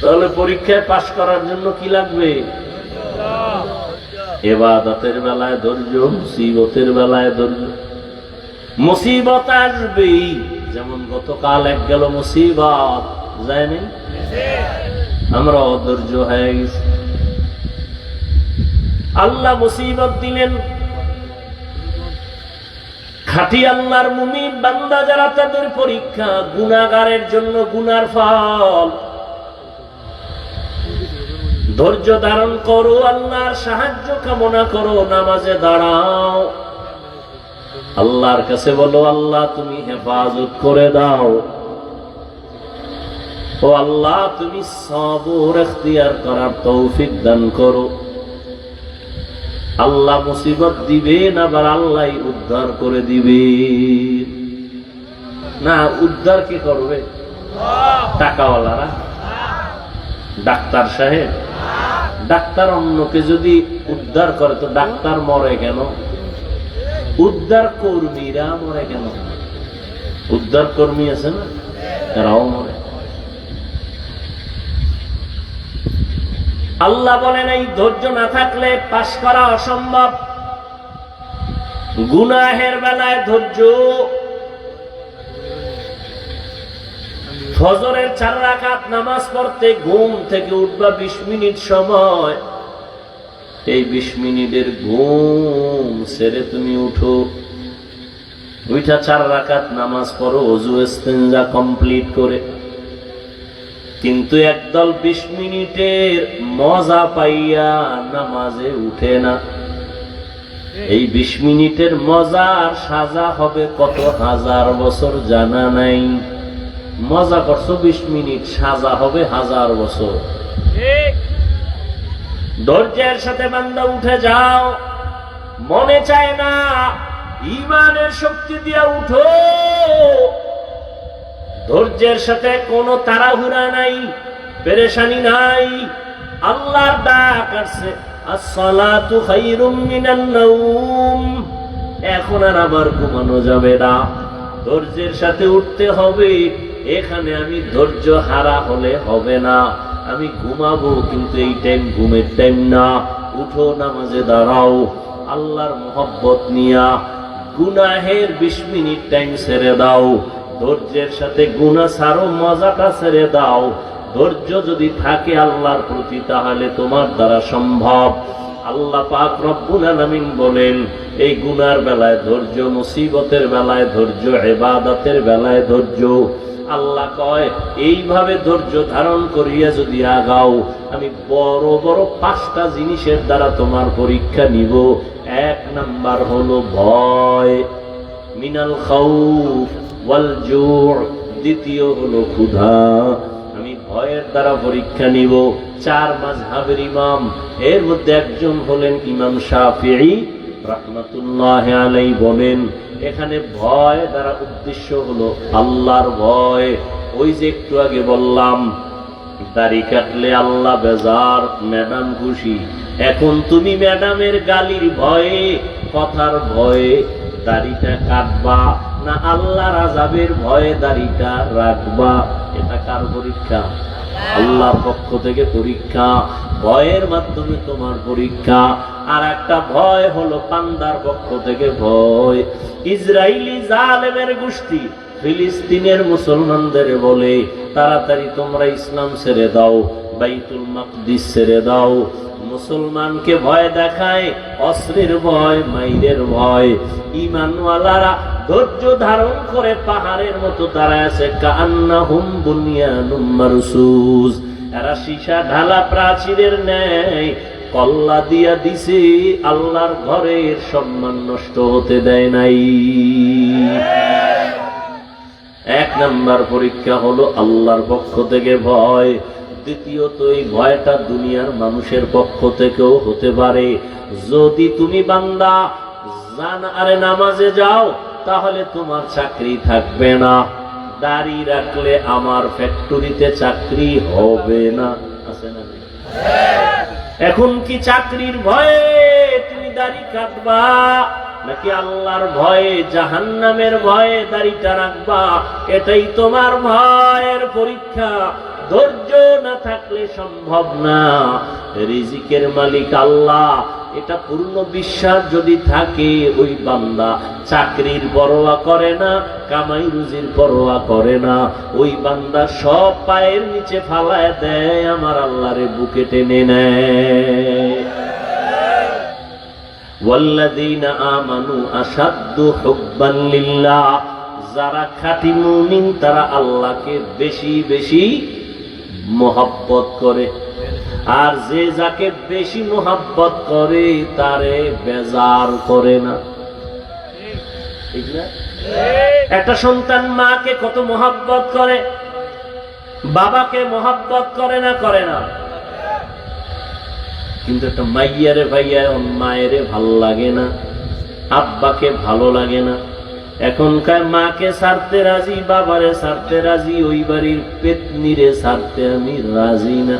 তাহলে পরীক্ষায় পাশ করার জন্য কি লাগবে? ইবাদতের বেলায় ধৈর্য, মুসিবতের বেলায় ধৈর্য। মুসিবত আসবেই, যেমন গতকাল এক গেল মুসিবত, যায়নি? আমরা অধৈর্য হয়ে গেছি। আল্লাহ মুসিবত দিলেন। খাঁটি আল্লাহর মুমিন বান্দা যারা, তাদের পরীক্ষা গুনাহগারের জন্য গুনার ফল। ধৈর্য ধারণ করো, আল্লাহর সাহায্য কামনা করো, নামাজে দাঁড়াও, আল্লাহর কাছে বলো আল্লাহ তুমি হেফাজত করে দাও, ও আল্লাহ তুমি সবর ইখতিয়ার করার তৌফিক দান করো। আল্লাহ মুসিবত দিবেন, আবার আল্লাহ উদ্ধার করে দিবে। না, উদ্ধার কি করবে? টাকাওয়ালারা, ডাক্তার সাহেব। ডাক্তার অন্যকে যদি উদ্ধার করে তো ডাক্তার মরে কেন? উদ্ধার কর্মীরা মরে কেন? উদ্ধার কর্মী আছে না, এরাও মরে। আল্লাহ বলেন এই ধৈর্য না থাকলে পাশ করা অসম্ভব। গুনাহের বেলায় ধৈর্য। ফজরের 4 রাকাত নামাজ পড়তে ঘুম থেকে উঠবা 20 মিনিট সময়, এই 20 মিনিটের ঘুম ছেড়ে তুমি উঠো, উঠা 4 রাকাত নামাজ পড়ো ওযু ইস্তেনজা কমপ্লিট করে। কিন্তু একদল 20 মিনিটের মজা পাইয়া নামাজে উঠে না। এই 20 মিনিটের মজার সাজা হবে কত হাজার বছর জানা নাই। মজা করছো 20 মিনিট, সাজা হবে 1000 বছর। ধৈর্যের সাথে বান্দা উঠে যাও। মনে চায় না, ঈমানের শক্তি দিয়ে উঠো। ধৈর্যের সাথে কোনো তাড়াহুড়া নাই, পেরেশানি নাই। আল্লাহর ডাক আসছে, আসসালাতু খায়রুম মিনান নাওম। এখন আর আবার ঘুমানো যাবে না, ধৈর্যের সাথে উঠতে হবে। এখানে আমি ধৈর্য হারা হলে হবে না। আমি ঘুমাবো, কিন্তু এই টাইম ঘুমের টাইম না। উঠো, নামাজে দাঁড়াও, আল্লাহর মহব্বত নিয়া গুনাহের 20 মিনিট টাইম ছেড়ে দাও। ধৈর্যের সাথে গুনাহ ছাড়ো, মজাটা ছেড়ে দাও। ধৈর্য যদি থাকে আল্লাহর প্রতি, তাহলে তোমার দ্বারা সম্ভব। আল্লাহ পাক রব্বুল আলামিন বলেন এই গুনার বেলায় ধৈর্য, মুসিবতের বেলায় ধৈর্য, ইবাদতের বেলায় ধৈর্য। আল্লাহ কয় এইভাবে ধৈর্য ধারণ করিয়া যদি আগাও, আমি বড় বড় 5টা জিনিসের দ্বারা তোমার পরীক্ষা নিব। 1 নাম্বার হলো ভয়, মিনাল খাউফ ওয়াল জু'। দ্বিতীয় হলো ক্ষুধা, আমি ভয়ের দ্বারা পরীক্ষা নিব। 4 মাযহাবের ইমাম, এর মধ্যে একজন হলেন ইমাম শাফিঈ রাহমাতুল্লাহি আলাইহি, বলেন এখানে ভয় দ্বারা উদ্দেশ্য হলো আল্লাহর ভয়। ওই যে একটু আগে বললাম দাড়ি কাটলে আল্লাহ বেজার, ম্যাডাম খুশি। এখন তুমি ম্যাডামের গালির ভয়ে, কথার ভয়ে দাড়িটা কাটবা না আল্লাহর আযাবের ভয়ে দাড়িটা রাখবা? এটা কার পরীক্ষা? আল্লাহর পক্ষ থেকে পরীক্ষা, ভয়ের মাধ্যমে তোমার পরীক্ষা। আর একটা ভয় হলো বান্দার পক্ষ থেকে ভয়। ইসরায়েলি জালেমের গোষ্ঠী ফিলিস্তিনের মুসলমানদের বলে, তাড়াতাড়ি তোমরা ইসলাম ছেড়ে দাও, বাইতুল মাকদিস ছেড়ে দাও। মুসলমানকে ভয় দেখায়, অস্ত্রের ভয়, মাইরের ভয়। ঈমানওয়ালারা ধৈর্য ধারণ করে পাহাড়ের মতো দাঁড়ায় আছে, কান্নাহুম বুনিয়ানুম মারসুস। এরা সীসা ঢালা প্রাচীরের ন্যায় কল্লা দিয়া দিছে, আল্লাহর ঘরের সম্মান নষ্ট হতে দেয় নাই। এক নাম্বার পরীক্ষা হলো আল্লাহর পক্ষ থেকে ভয়। দ্বিতীয়ত, এই ভয়টা দুনিয়ার মানুষের পক্ষ থেকেও হতে পারে। যদি তুমি বান্দা আরে নামাজে যাও, তাহলে তোমার চাকরি থাকবে না। দাড়ি রাখলে আমার ফ্যাক্টরিতে চাকরি হবে না, আছে না? এখন কি চাকরির ভয়ে তুমি দাড়ি কাটবা, নাকি আল্লাহর ভয়ে, জাহান্নামের ভয়ে দাড়িটা রাখবা? এটাই তোমার ভয়ের পরীক্ষা। ধৈর্য না থাকলে সম্ভব না। রিজিকের মালিক আল্লাহ, এটা পূর্ণ বিশ্বাস যদি থাকে, ওই বান্দা চাকরির পরোয়া করে না, কামাই রুজির পরোয়া করে না। ওই বান্দা সব পায়ের নিচে ফালায় দেয়, আমার আল্লাহরে বুকে টেনে নেয়। ওয়াল্লাযীনা আমানু আশাদ্দু হুব্বান লিল্লাহ। যারা খাঁটি মুমিন, তারা আল্লাহকে বেশি বেশি মোহাব্বত করে। আর যে যাকে বেশি মোহাব্বত করে, তারে বেজার করে না। ঠিক না? একটা সন্তান মাকে কত মোহাব্বত করে, বাবাকে মোহাব্বত করে না? করে না। কিন্তু একটা মাইয়ারে ভাইয়া মায়েরে ভালো লাগে না, আব্বাকে ভালো লাগে না। এখনকার মাকে ছাড়তে রাজি, বাবারে ছাড়তে রাজি, ওই বাড়ির পেতনিরে ছাড়তে আমি রাজি না।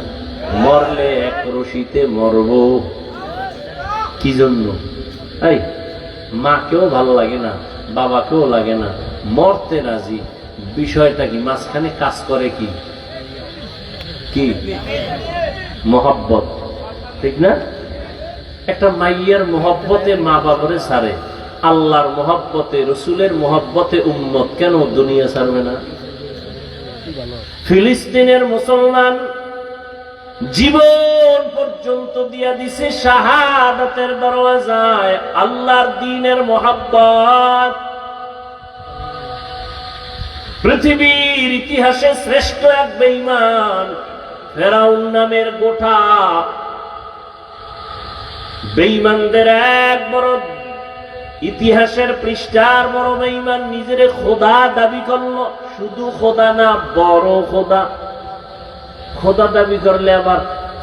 মরলে এক রশিতে মরব। কি জন্য? এই মাকেও ভালো লাগে না, বাবাকেও লাগে না, মরতে রাজি। বিষয়টা কি? মাঝখানে কাজ করে কি? কি মোহাব্বত, ঠিক না? একটা মাইয়ার মোহাব্বতে মা বাবারে ছাড়ে, আল্লাহর মোহাব্বতে, রসুলের মোহাব্বতে উম্মত কেন দুনিয়া ছাড়বে না? ফিলিস্তিনের মুসলমান জীবন পর্যন্ত দিয়া দিছে শাহাদাতের দরওয়াজায়, আল্লাহর দ্বীনের মোহাব্বত। পৃথিবীর ইতিহাসে শ্রেষ্ঠ এক বেঈমান ফেরাউন নামের গোটা বেঈমানদের এক বড় ইতিহাসের পৃষ্ঠার বড় বেঈমান নিজের খোদা দাবি করলো। শুধু খোদা না, বড় খোদা। খোদা দাবি করলে আবার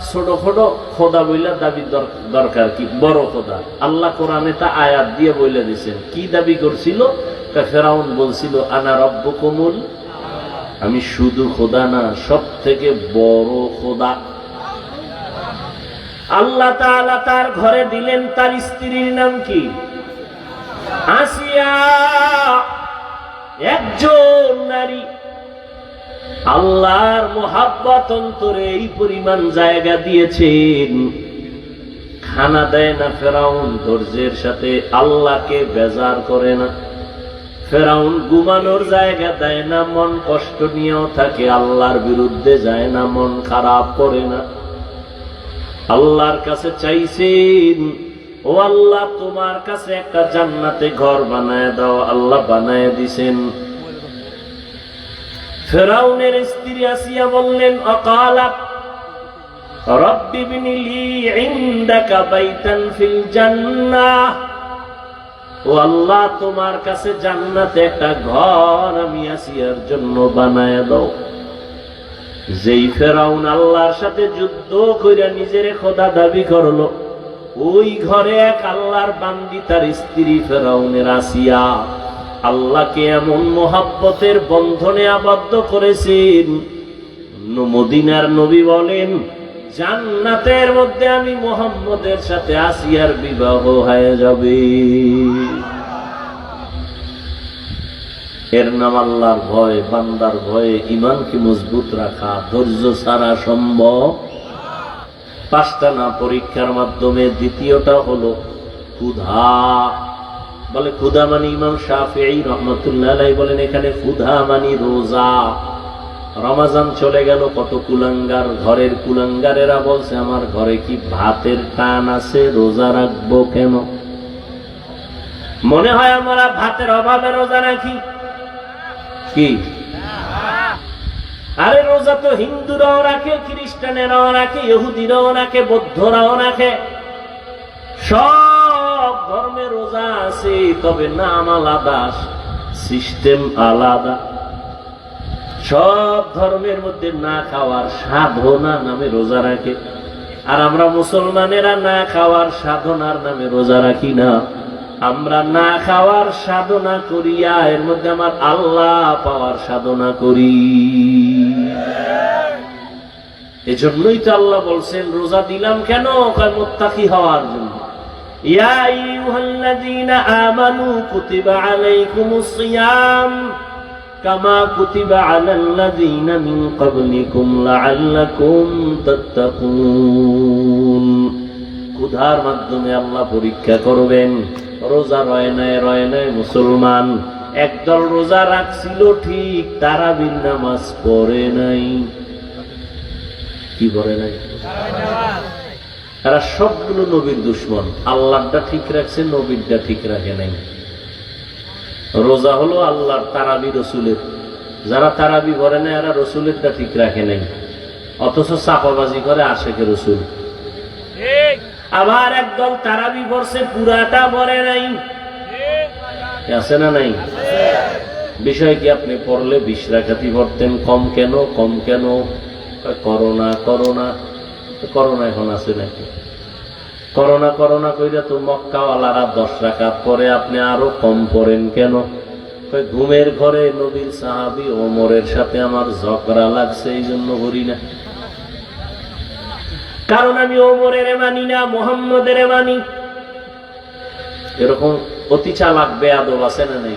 ছোট ছোট খোদা বইলা দাবি দরকার কি? বড় খোদা। আল্লাহ কোরআনে তা আয়াত দিয়ে বলে দিয়েছেন। কি দাবি করছিল? ফেরাউন বলছিল, আনা রব্বুকুমুল, আমি শুধু খোদা না, সব থেকে বড় খোদা। আল্লাহ তাআলা তার ঘরে দিলেন, তার স্ত্রীর নাম কি? আসিয়া, একজন নারী। আল্লাহর মোহাব্বত অন্তরে এই পরিমাণ জায়গা দিয়েছেন, খানা দেয় না ফেরাউন ধৈর্যের সাথে, আল্লাহকে বেজার করে না। ফেরাউন ঘুমানোর জায়গা দেয় না, মন কষ্ট নিয়েও থাকে, আল্লাহর বিরুদ্ধে যায় না, মন খারাপ করে না। আল্লাহর কাছে চাইছেন, ও আল্লাহ তোমার কাছে একটা জান্নাতে ঘর বানায় দাও। আল্লাহ বানায় দিছেন। ফেরাউনের স্ত্রী আসিয়া বললেন, অকালাত রব্বি ইবনি লি ইনদাকা বাইতান ফিল জান্নাহ। ও আল্লাহ তোমার কাছে জান্নাতে একটা ঘর আমি আসিয়ার জন্য বানায় দাও। যেই ফেরাউন আল্লাহর সাথে যুদ্ধ কইরা নিজের খোদা দাবি করলো, ওই ঘরে এক আল্লাহর বান্দি, তার স্ত্রী ফেরাউনের আসিয়া, আল্লাহকে এমন মোহাব্বতের বন্ধনে আবদ্ধ করেছেন, মদিনার নবী বলেন, জান্নাতের মধ্যে আমি মুহাম্মদের সাথে আসিয়ার বিবাহ হয়ে যাবে। এর নাম আল্লাহর ভয়, বান্দার ভয়ে ঈমানকে মজবুত রাখা। ধৈর্য ছাড়া সম্ভব। 5টা না পরীক্ষার মাধ্যমে। দ্বিতীয়টা হলো ক্ষুধা। বলে ক্ষুধা মানে ইমাম শাফিঈ রাহমাতুল্লাহ আলাইহি বলেন এখানে ক্ষুধা মানে রোজা। রমাজান চলে গেল, কত কুলাঙ্গার, ঘরের কুলাঙ্গারেরা বলছে আমার ঘরে কি ভাতের টান আছে, রোজা রাখবো কেন? মনে হয় আমরা ভাতের অভাবে রোজা রাখি কি? আরে রোজা তো হিন্দুরাও রাখে, খ্রিস্টানেরাও রাখে, ইহুদিরাও রাখে, বৌদ্ধরাও রাখে। সব ধর্মে রোজা আছে, তবে নাম আলাদা, সিস্টেম আলাদা। সব ধর্মের মধ্যে না খাওয়ার সাধনা নামে রোজা রাখে, আর আমরা মুসলমানেরা না খাওয়ার সাধনার নামে রোজা রাখি না। আমরা না খাওয়ার সাধনা করিয়া এর মধ্যে আমার আল্লাহ পাওয়ার সাধনা করি। এজন্যই তো আল্লাহ বলছেন রোজা দিলাম কেন? মুত্তাকি হওয়ার জন্য। ইয়া আইয়ুহাল্লাযীনা আমানু কুতিবা আলাইকুমুস সিয়াম কামা কুতিবা আলাল্লাযীনা মিন ক্বাবলিকুম লাআল্লাকুম তাত্তাকুন। ক্ষুধার মাধ্যমে আল্লাহ পরীক্ষা করবেন। রোজা রয় নাই মুসলমান। একদল রোজা রাখছিল ঠিক, তারাবির নামাজ পড়ে নাই। কি পড়ে নাই? তারা সবগুলো নবীর দুশমন। আল্লাহটা ঠিক রাখছে, নবীরটা ঠিক রাখে নাই। রোজা হলো আল্লাহর, তারাবি রসুলের। যারা তারাবি পড়ে নাই এরা রসুলেরটা ঠিক রাখে নাই, অথচ চাপাবাজি করে আশেকে রসুল। আবার একদল তারাবি পড়ছে, পুরাটা পড়ে নাই। আছে না নাই? বিষয় কি? আপনি পড়লে 20 রাকাতই পড়তেন, কম কেন? করোনা করোনা এখন আছে নাকি? করোনা কইরা তো মক্কাওয়ালারা 10 রাকাত পরে, আপনি আরো কম পড়েন কেন? ঘুমের ঘরে নবীর সাহাবী ওমরের সাথে আমার ঝগড়া লাগছে, এই জন্য করি না। কারণ আমি ওমরের মানি না, মুহাম্মদের মানি। এরকম অতি চালাক বেয়াদব আছে না নাই?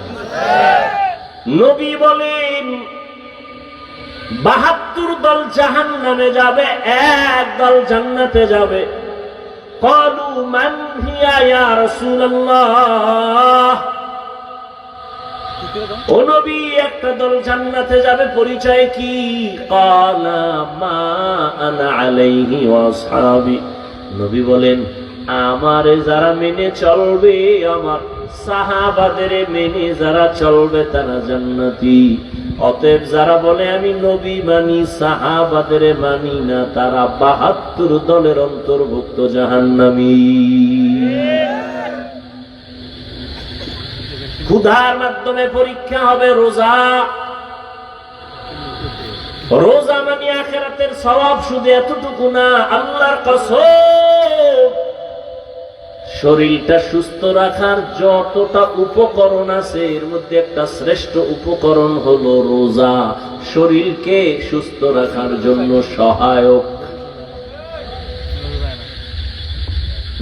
নবী বলেন 72 দল জাহান্নামে যাবে, 1 দল জান্নাতে যাবে। ক্বালু মান হিয়া ইয়া রাসূলুল্লাহ। ও নবী, একটা দল জান্নাতে যাবে, পরিচয় কি? ক্বালা মা আনা আলাইহি ওয়া আসহাবি। নবী বলেন আমারে যারা মেনে চলবে, আমার সাহাবাদের মেনে যারা চলবে তারা জান্নাতি। অতএব যারা বলে আমি নবী মানি, সাহাবাদের মানি না, তারা 72 দলের অন্তর্ভুক্ত জাহান্নামী। ক্ষুধার মাধ্যমে পরীক্ষা হবে রোজা। রোজা মানে আখিরাতের সওয়াব শুধু এতটুকু না, আল্লাহর কসম শরীরটা সুস্থ রাখার যতটা উপকরণ আছে এর মধ্যে একটা শ্রেষ্ঠ উপকরণ হলো রোজা। শরীরকে সুস্থ রাখার জন্য সহায়ক।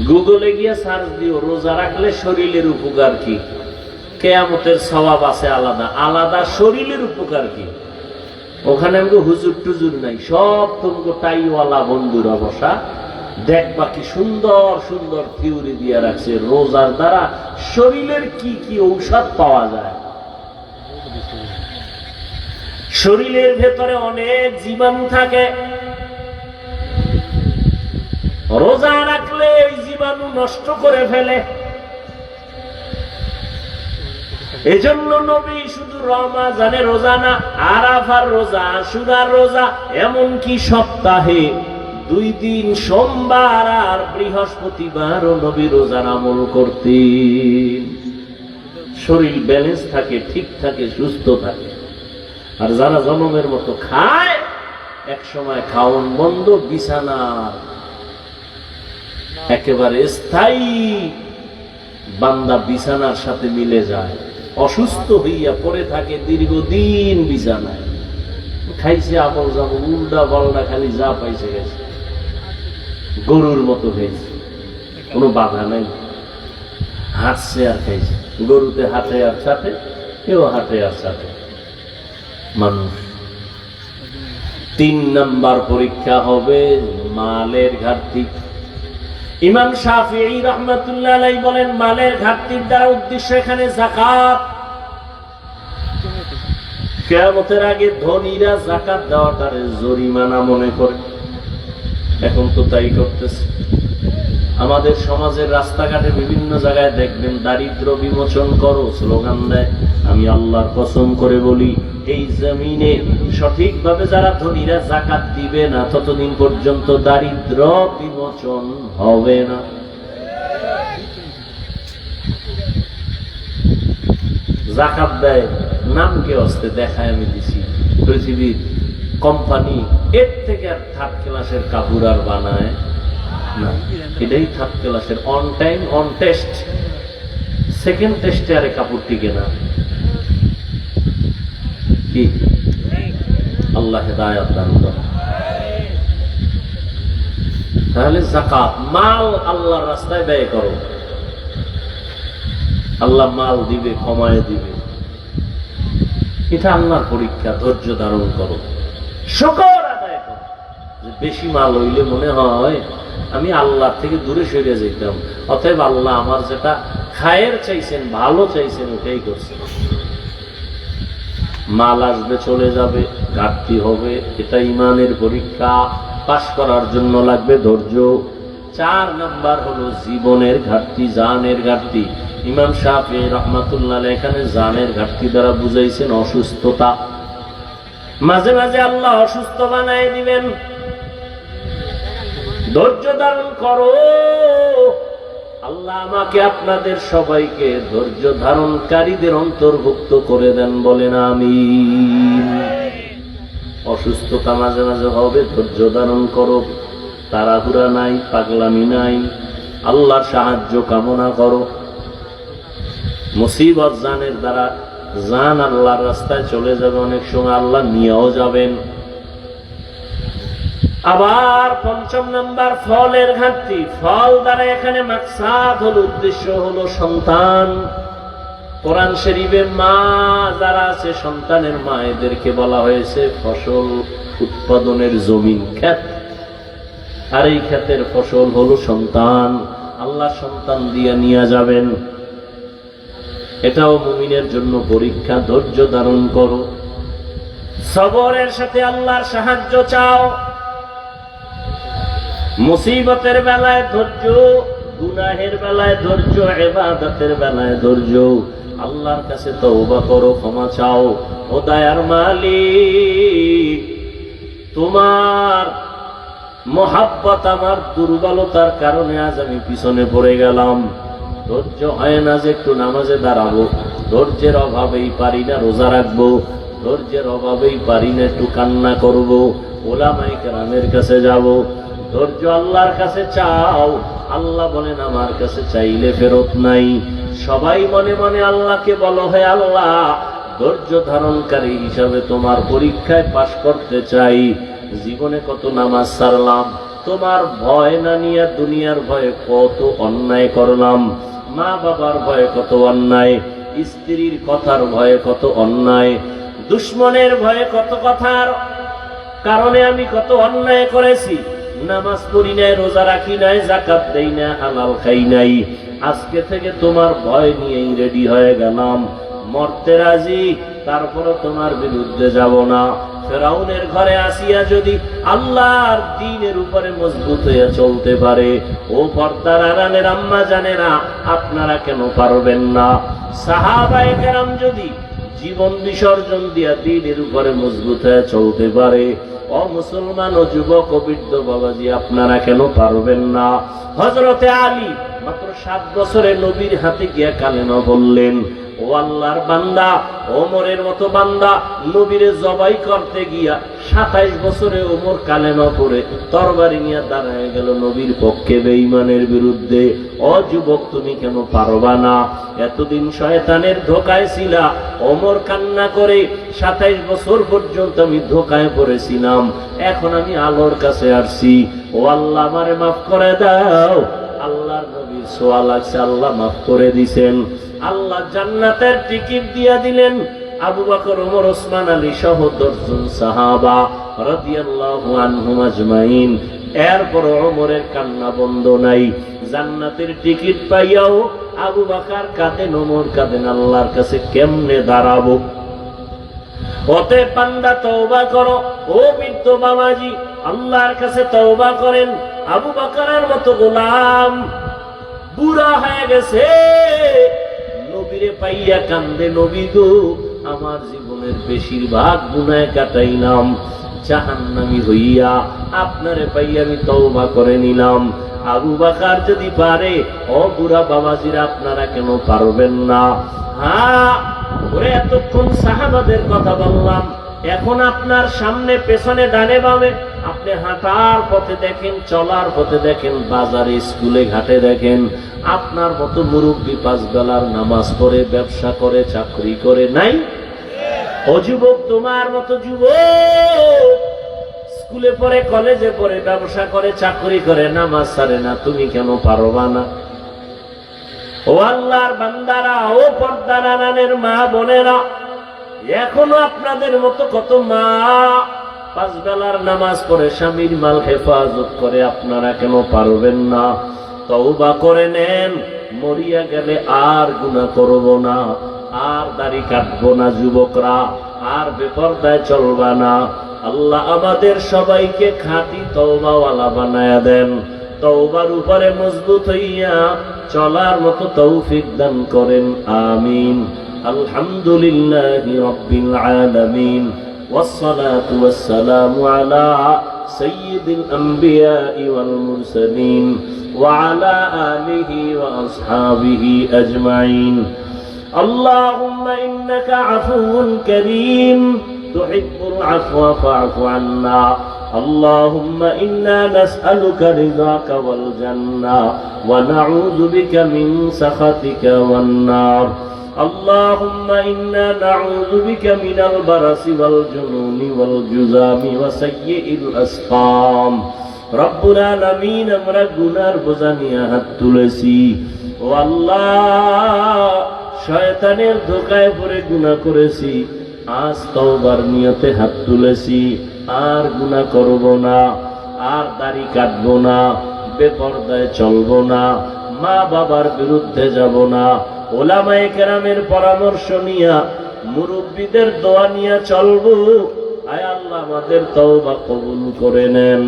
গুগলে গিয়ে সার্চ দিও রোজা রাখলে শরীরের উপকার কি, কিয়ামতের সওয়াব আছে আলাদা আলাদা, শরীরের উপকার কি। ওখানে আমাকে হুজুর টুজুর নাই, সব তোমাকে টাইওয়ালা বন্ধুরা বসা, দেখবা কি সুন্দর সুন্দর থিওরি দিয়ে রাখছে রোজার দ্বারা শরীরের কি কি ঔষধ পাওয়া যায়। শরীরের ভেতরে অনেক জীবাণু থাকে, রোজা রাখলে এই জীবাণু নষ্ট করে ফেলে। এজন্য নবী শুধু রমজানে রোজা না, আরাফার রোজা, আশুরার রোজা, এমনকি সপ্তাহে 2 দিন সোমবার আর বৃহস্পতিবারও নবী রোজার আমল করতেন। শরীর ব্যালেন্স থাকে, ঠিক থাকে, সুস্থ থাকে। আর যারা জনমের মতো খায়, এক সময় খাওন বন্ধ, বিছানা একেবারে স্থায়ী, বান্দা বিছানার সাথে মিলে যায়, অসুস্থ হইয়া পড়ে থাকে দীর্ঘদিন বিছানায়। খাইছে আবল যাবল উল্টা পাল্টা, খালি যা পাইছে গেছে, গরুর মতো খাইছে, কোনো বাধা নাই, হাঁটছে আর খাইছে। গরুতে হাঁটে আর সাথে, কেউ হাটে আর সাথে মানুষ। 3 নাম্বার পরীক্ষা হবে মালের ঘাটতি। ইমাম শাফিঈ রাহমাতুল্লাহ আলাইহি বলেন মালের ঘাটতির দ্বারা উদ্দেশ্য এখানে যাকাত। কিয়ামতের আগে ধনীরা যাকাত দেওয়াটারে জরিমানা মনে করে, এখন তো তাই করতেছে। আমাদের সমাজের রাস্তাঘাটে বিভিন্ন জায়গায় দেখবেন দারিদ্র বিমোচন করো স্লোগান দেয়। আমি আল্লাহর কসম করে বলি, এই জমিনে সঠিকভাবে যারা ধনীরা যাকাত দিবে না ততদিন পর্যন্ত দারিদ্র বিমোচন হবে না। যাকাত দেয় নামকে অস্তে দেখায় আমি দিছি, পৃথিবীর কোম্পানি এর থেকে আর 3rd ক্লাসের কাপড় আর বানায় না। এটাই 3rd ক্লাসের, on time on test. 2nd টেস্টে আরে কাপড় টিকে না। কি আল্লাহ হেদায়েত দান করেন। তাহলে যাকাত, মাল আল্লাহর রাস্তায় ব্যয় করো, আল্লাহ মাল দিবে, কমায় দিবে। এটা আল্লাহর পরীক্ষা। ধৈর্য ধারণ করো, শুকর আদায় করো। বেশি মাল হইলে মনে হয় আমি আল্লাহ থেকে দূরে সরে যেতাম, অতএব আল্লাহ আমার যেটা খায়ের চাইছেন, ভালো চাইছেন, ওটাই করছেন। মাল আসবে চলে যাবে, ঘাটতি হবে, এটা ইমানের পরীক্ষা। পাস করার জন্য লাগবে ধৈর্য। 4 নাম্বার হলো জীবনের ঘাটতি, জানের ঘাটতি। ইমাম শাফিঈ রাহমাতুল্লাহ আলাইহি এখানে জানের ঘাটতি দ্বারা বুঝাইছেন অসুস্থতা। মাঝে মাঝে আল্লাহ অসুস্থ বানায় দিবেন, ধৈর্য ধারণ করো। আল্লাহ আমাকে আপনাদের সবাইকে ধৈর্য ধারণকারীদের অন্তর্ভুক্ত করে দেন, বলেন আমিন। অসুস্থতা মাঝে মাঝে হবে, ধৈর্য ধারণ করো। তাড়াহুড়া নাই, পাগলামি নাই, আল্লাহর সাহায্য কামনা করো। মুসিবত জানের দ্বারা জান আল্লাহর রাস্তায় চলে যাবে, অনেক সময় আল্লাহ নিয়েও যাবেন। আবার 5 নাম্বার ফলের ঘাটতি। ফল দ্বারা এখানে মাকসাদ হলো, উদ্দেশ্য হলো সন্তান। কোরআন শরীফে মা যারা আছে, সন্তানের মায়েদেরকে বলা হয়েছে ফসল উৎপাদনের জমিন, ক্ষেত। আর এই ক্ষেতের ফসল হলো সন্তান। আল্লাহ সন্তান দিয়ে নিয়ে যাবেন। এটাও মুমিনের জন্য পরীক্ষা। ধৈর্য ধারণ করো, সবরের সাথে আল্লাহর সাহায্য চাও। মুসিবতের বেলায় ধৈর্য, গুনাহের বেলায় ধৈর্য, ইবাদতের বেলায় ধৈর্য। আল্লাহর কাছে তওবা করো, ক্ষমা চাও। ও দয়ার মালিক, তোমার মহাব্বত আমার দুর্বলতার কারণে আজ আমি পিছনে পড়ে গেলাম। ধৈর্য হয় না যে একটু নামাজে দাঁড়াবো, ধৈর্যের অভাবেই পারি না রোজা রাখবো, ধৈর্যের অভাবেই পারি না একটু কান্না করবো, ওলামায়ে কেরামের কাছে যাব। ধৈর্য আল্লাহর কাছে চাও। আল্লাহ বলেন আমার কাছে চাইলে ফেরত নাই। সবাই মনে মনে আল্লাহকে বলো, হে আল্লাহ, ধৈর্য ধারণকারী হিসাবে তোমার পরীক্ষায় পাশ করতে চাই। জীবনে কত নামাজ ছাড়লাম, তোমার ভয় না নিয়ে দুনিয়ার ভয়ে কত অন্যায় করলাম। মা বাবার ভয়ে কত অন্যায়, স্ত্রীর কথার ভয়ে কত অন্যায়, দুশ্মনের ভয়ে কত কথার কারণে আমি কত অন্যায় করেছি। নামাজ পড়ি নাই, রোজা রাখি নাই, যাকাত দেই না, হালাল খাই নাই। আজকে থেকে তোমার ভয় নিয়েই রেডি হয়ে গেলাম, মরতে রাজি, তারপরে তোমার বিরুদ্ধে যাব না। ফেরাউনের ঘরে আসিয়া যদি আল্লাহর দ্বীনের উপরে মজবুত হয়ে চলতে পারে, ও পর্দার আড়ালের আম্মা জানেরা, আপনারা কেন পারবেন না? সাহাবায়ে কেরাম যদি জীবন বিসর্জন দিয়া দ্বীনের উপরে মজবুত হয়ে চলতে পারে, ও মুসলমান ও যুবক ও বৃদ্ধ বাবাজি, আপনারা কেন পারবেন না? হযরতে আলী মাত্র 7 বছরে নবীর হাতে গিয়া কালেমা বললেন। ও আল্লাহর বান্দা, ওমরের মতো বান্দা নবীরে জবাই করতে গিয়া 27 বছরে ওমর কালেমা পড়ে তরবারি নিয়ে দাঁড়ায় গেল নবীর পক্ষে বেঈমানের বিরুদ্ধে। ও যুবক, তুমি কেন পারবা না? এতদিন শয়তানের ধোকায় ছিলা। ওমর কান্না করে 27 বছর পর্যন্ত আমি ধোকায় পড়েছিলাম, এখন আমি আল্লাহর কাছে আসছি। ও আল্লাহ, আমারে মাফ করে দাও। আল্লাহর নবীর সোয়া লাগছে, আল্লাহ মাফ করে দিছেন। আল্লাহ জান্নাতের টিকিট দিয়া দিলেন। আবু বকর, ওমর, ওসমান, আলী সহ 10 জন সাহাবা রাদিয়াল্লাহু আনহুম আজমাইন। এরপর ওমরের কান্না বন্ধ নাই। জান্নাতের টিকিট পাইয়াও আবু বকর কাঁদেন, ওমর কাঁদেন, আল্লাহর কাছে কেমনে দাঁড়াবো। ওতে বান্দা তওবা করো, ও বৃদ্ধ বাবাজি, আল্লাহর কাছে তওবা করেন। আবু বকরের মতো গোলাম বুড়া হয়ে গেছে, নবীরে পাইয়া কান্দে, নবী গো, আমার জীবনের বেশিরভাগ গুনাহ কাটাইলাম, জাহান্নামী হইয়া আপনারে পাইয়া আমি তওবা করে নিলাম। আবু বকর যদি পারে, ও বুড়া বাবাজিরা আপনারা কেন পারবেন না? হ্যাঁ, ওরে এতক্ষণ সাহাবাদের কথা বললাম, এখন আপনার সামনে পেছনে ডানে বামে আপনি হাঁটার পথে দেখেন, চলার পথে দেখেন, বাজারে স্কুলে ঘাটে দেখেন, আপনার মতো মুরব্বী 5 বেলার নামাজ পড়ে, ব্যবসা করে, চাকরি করে নাই? ও যুবক, তোমার মতো যুবক স্কুলে পড়ে, কলেজে পড়ে, ব্যবসা করে, চাকরি করে, নামাজ ছাড়ে না, তুমি কেন পারবা না? ও আল্লাহর বান্দারা, ও পর্দার আড়ালের মা বোনেরা, এখনো আপনাদের মতো কত মা 5 বেলার নামাজ পড়ে, স্বামীর মাল হেফাজত করে, আপনারা কেন পারবেন না? তওবা করে নেন, মরিয়া গেলে আর গুনাহ করব না, আর দাড়ি কাটবো না যুবকরা, আর বেপরদায় চলবা না। আল্লাহ আমাদের সবাইকে খাঁটি তওবাওয়ালা বানায়া দেন, তওবার উপরে মজবুত হইয়া চলার মতো তৌফিক দান করেন, আমিন। আলহামদুলিল্লাহি রাব্বিল আলামিন, ওয়াসসালাতু ওয়াসসালামু আলা সাইয়্যিদিল আমবিয়াই ওয়াল মুরসালিন ওয়া আলা আলিহি ওয়া আসহাবিহি আজমাইন। আল্লাহুম্মা ইন্নাকা আফুউন কারীম তুহিব্বুল আফওয়া ফা'ফু আন্না। اللهم إنا نسألك رضاك والجنة ونعوذ بك من سخطك والنار. اللهم إنا نعوذ بك من البرص والجنون والجذام وسيء الأسقام. رب العالمين, আমরা গুনার বোঝা নিয়ে হাত তুলেছি। ও আল্লাহ, শয়তানের ধোঁকায় পড়ে গুনাহ করেছি, আজ তওবার নিয়তে হাত তুলেছি, আর গুনাহ করব না, আর দাড়ি কাটবো না, বেপরদায় চলবো না, মা বাবার বিরুদ্ধে যাব না, ওলামায়ে কেরামের পরামর্শ নিয়া, মুরব্বীদের দোয়া নিয়া চলবো। আয় আল্লাহ, আমাদের তওবা কবুল করে নেন,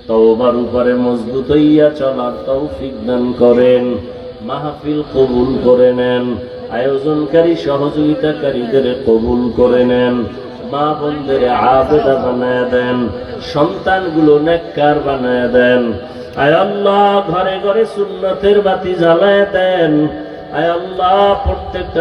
তওবার উপরে মজবুত হইয়া চলার তৌফিক দান করেন, মাহফিল কবুল করে নেন, আয়োজনকারী সহযোগিতাকারীদের কবুল করে নেন, মা বোনদের আবেদা বানায় দেন, সন্তানগুলো নেককার বানায় দেন। আয় আল্লাহ, ঘরে ঘরে সুন্নতের বাতি জ্বালায় দেন। আয় আল্লাহ, প্রত্যেকটা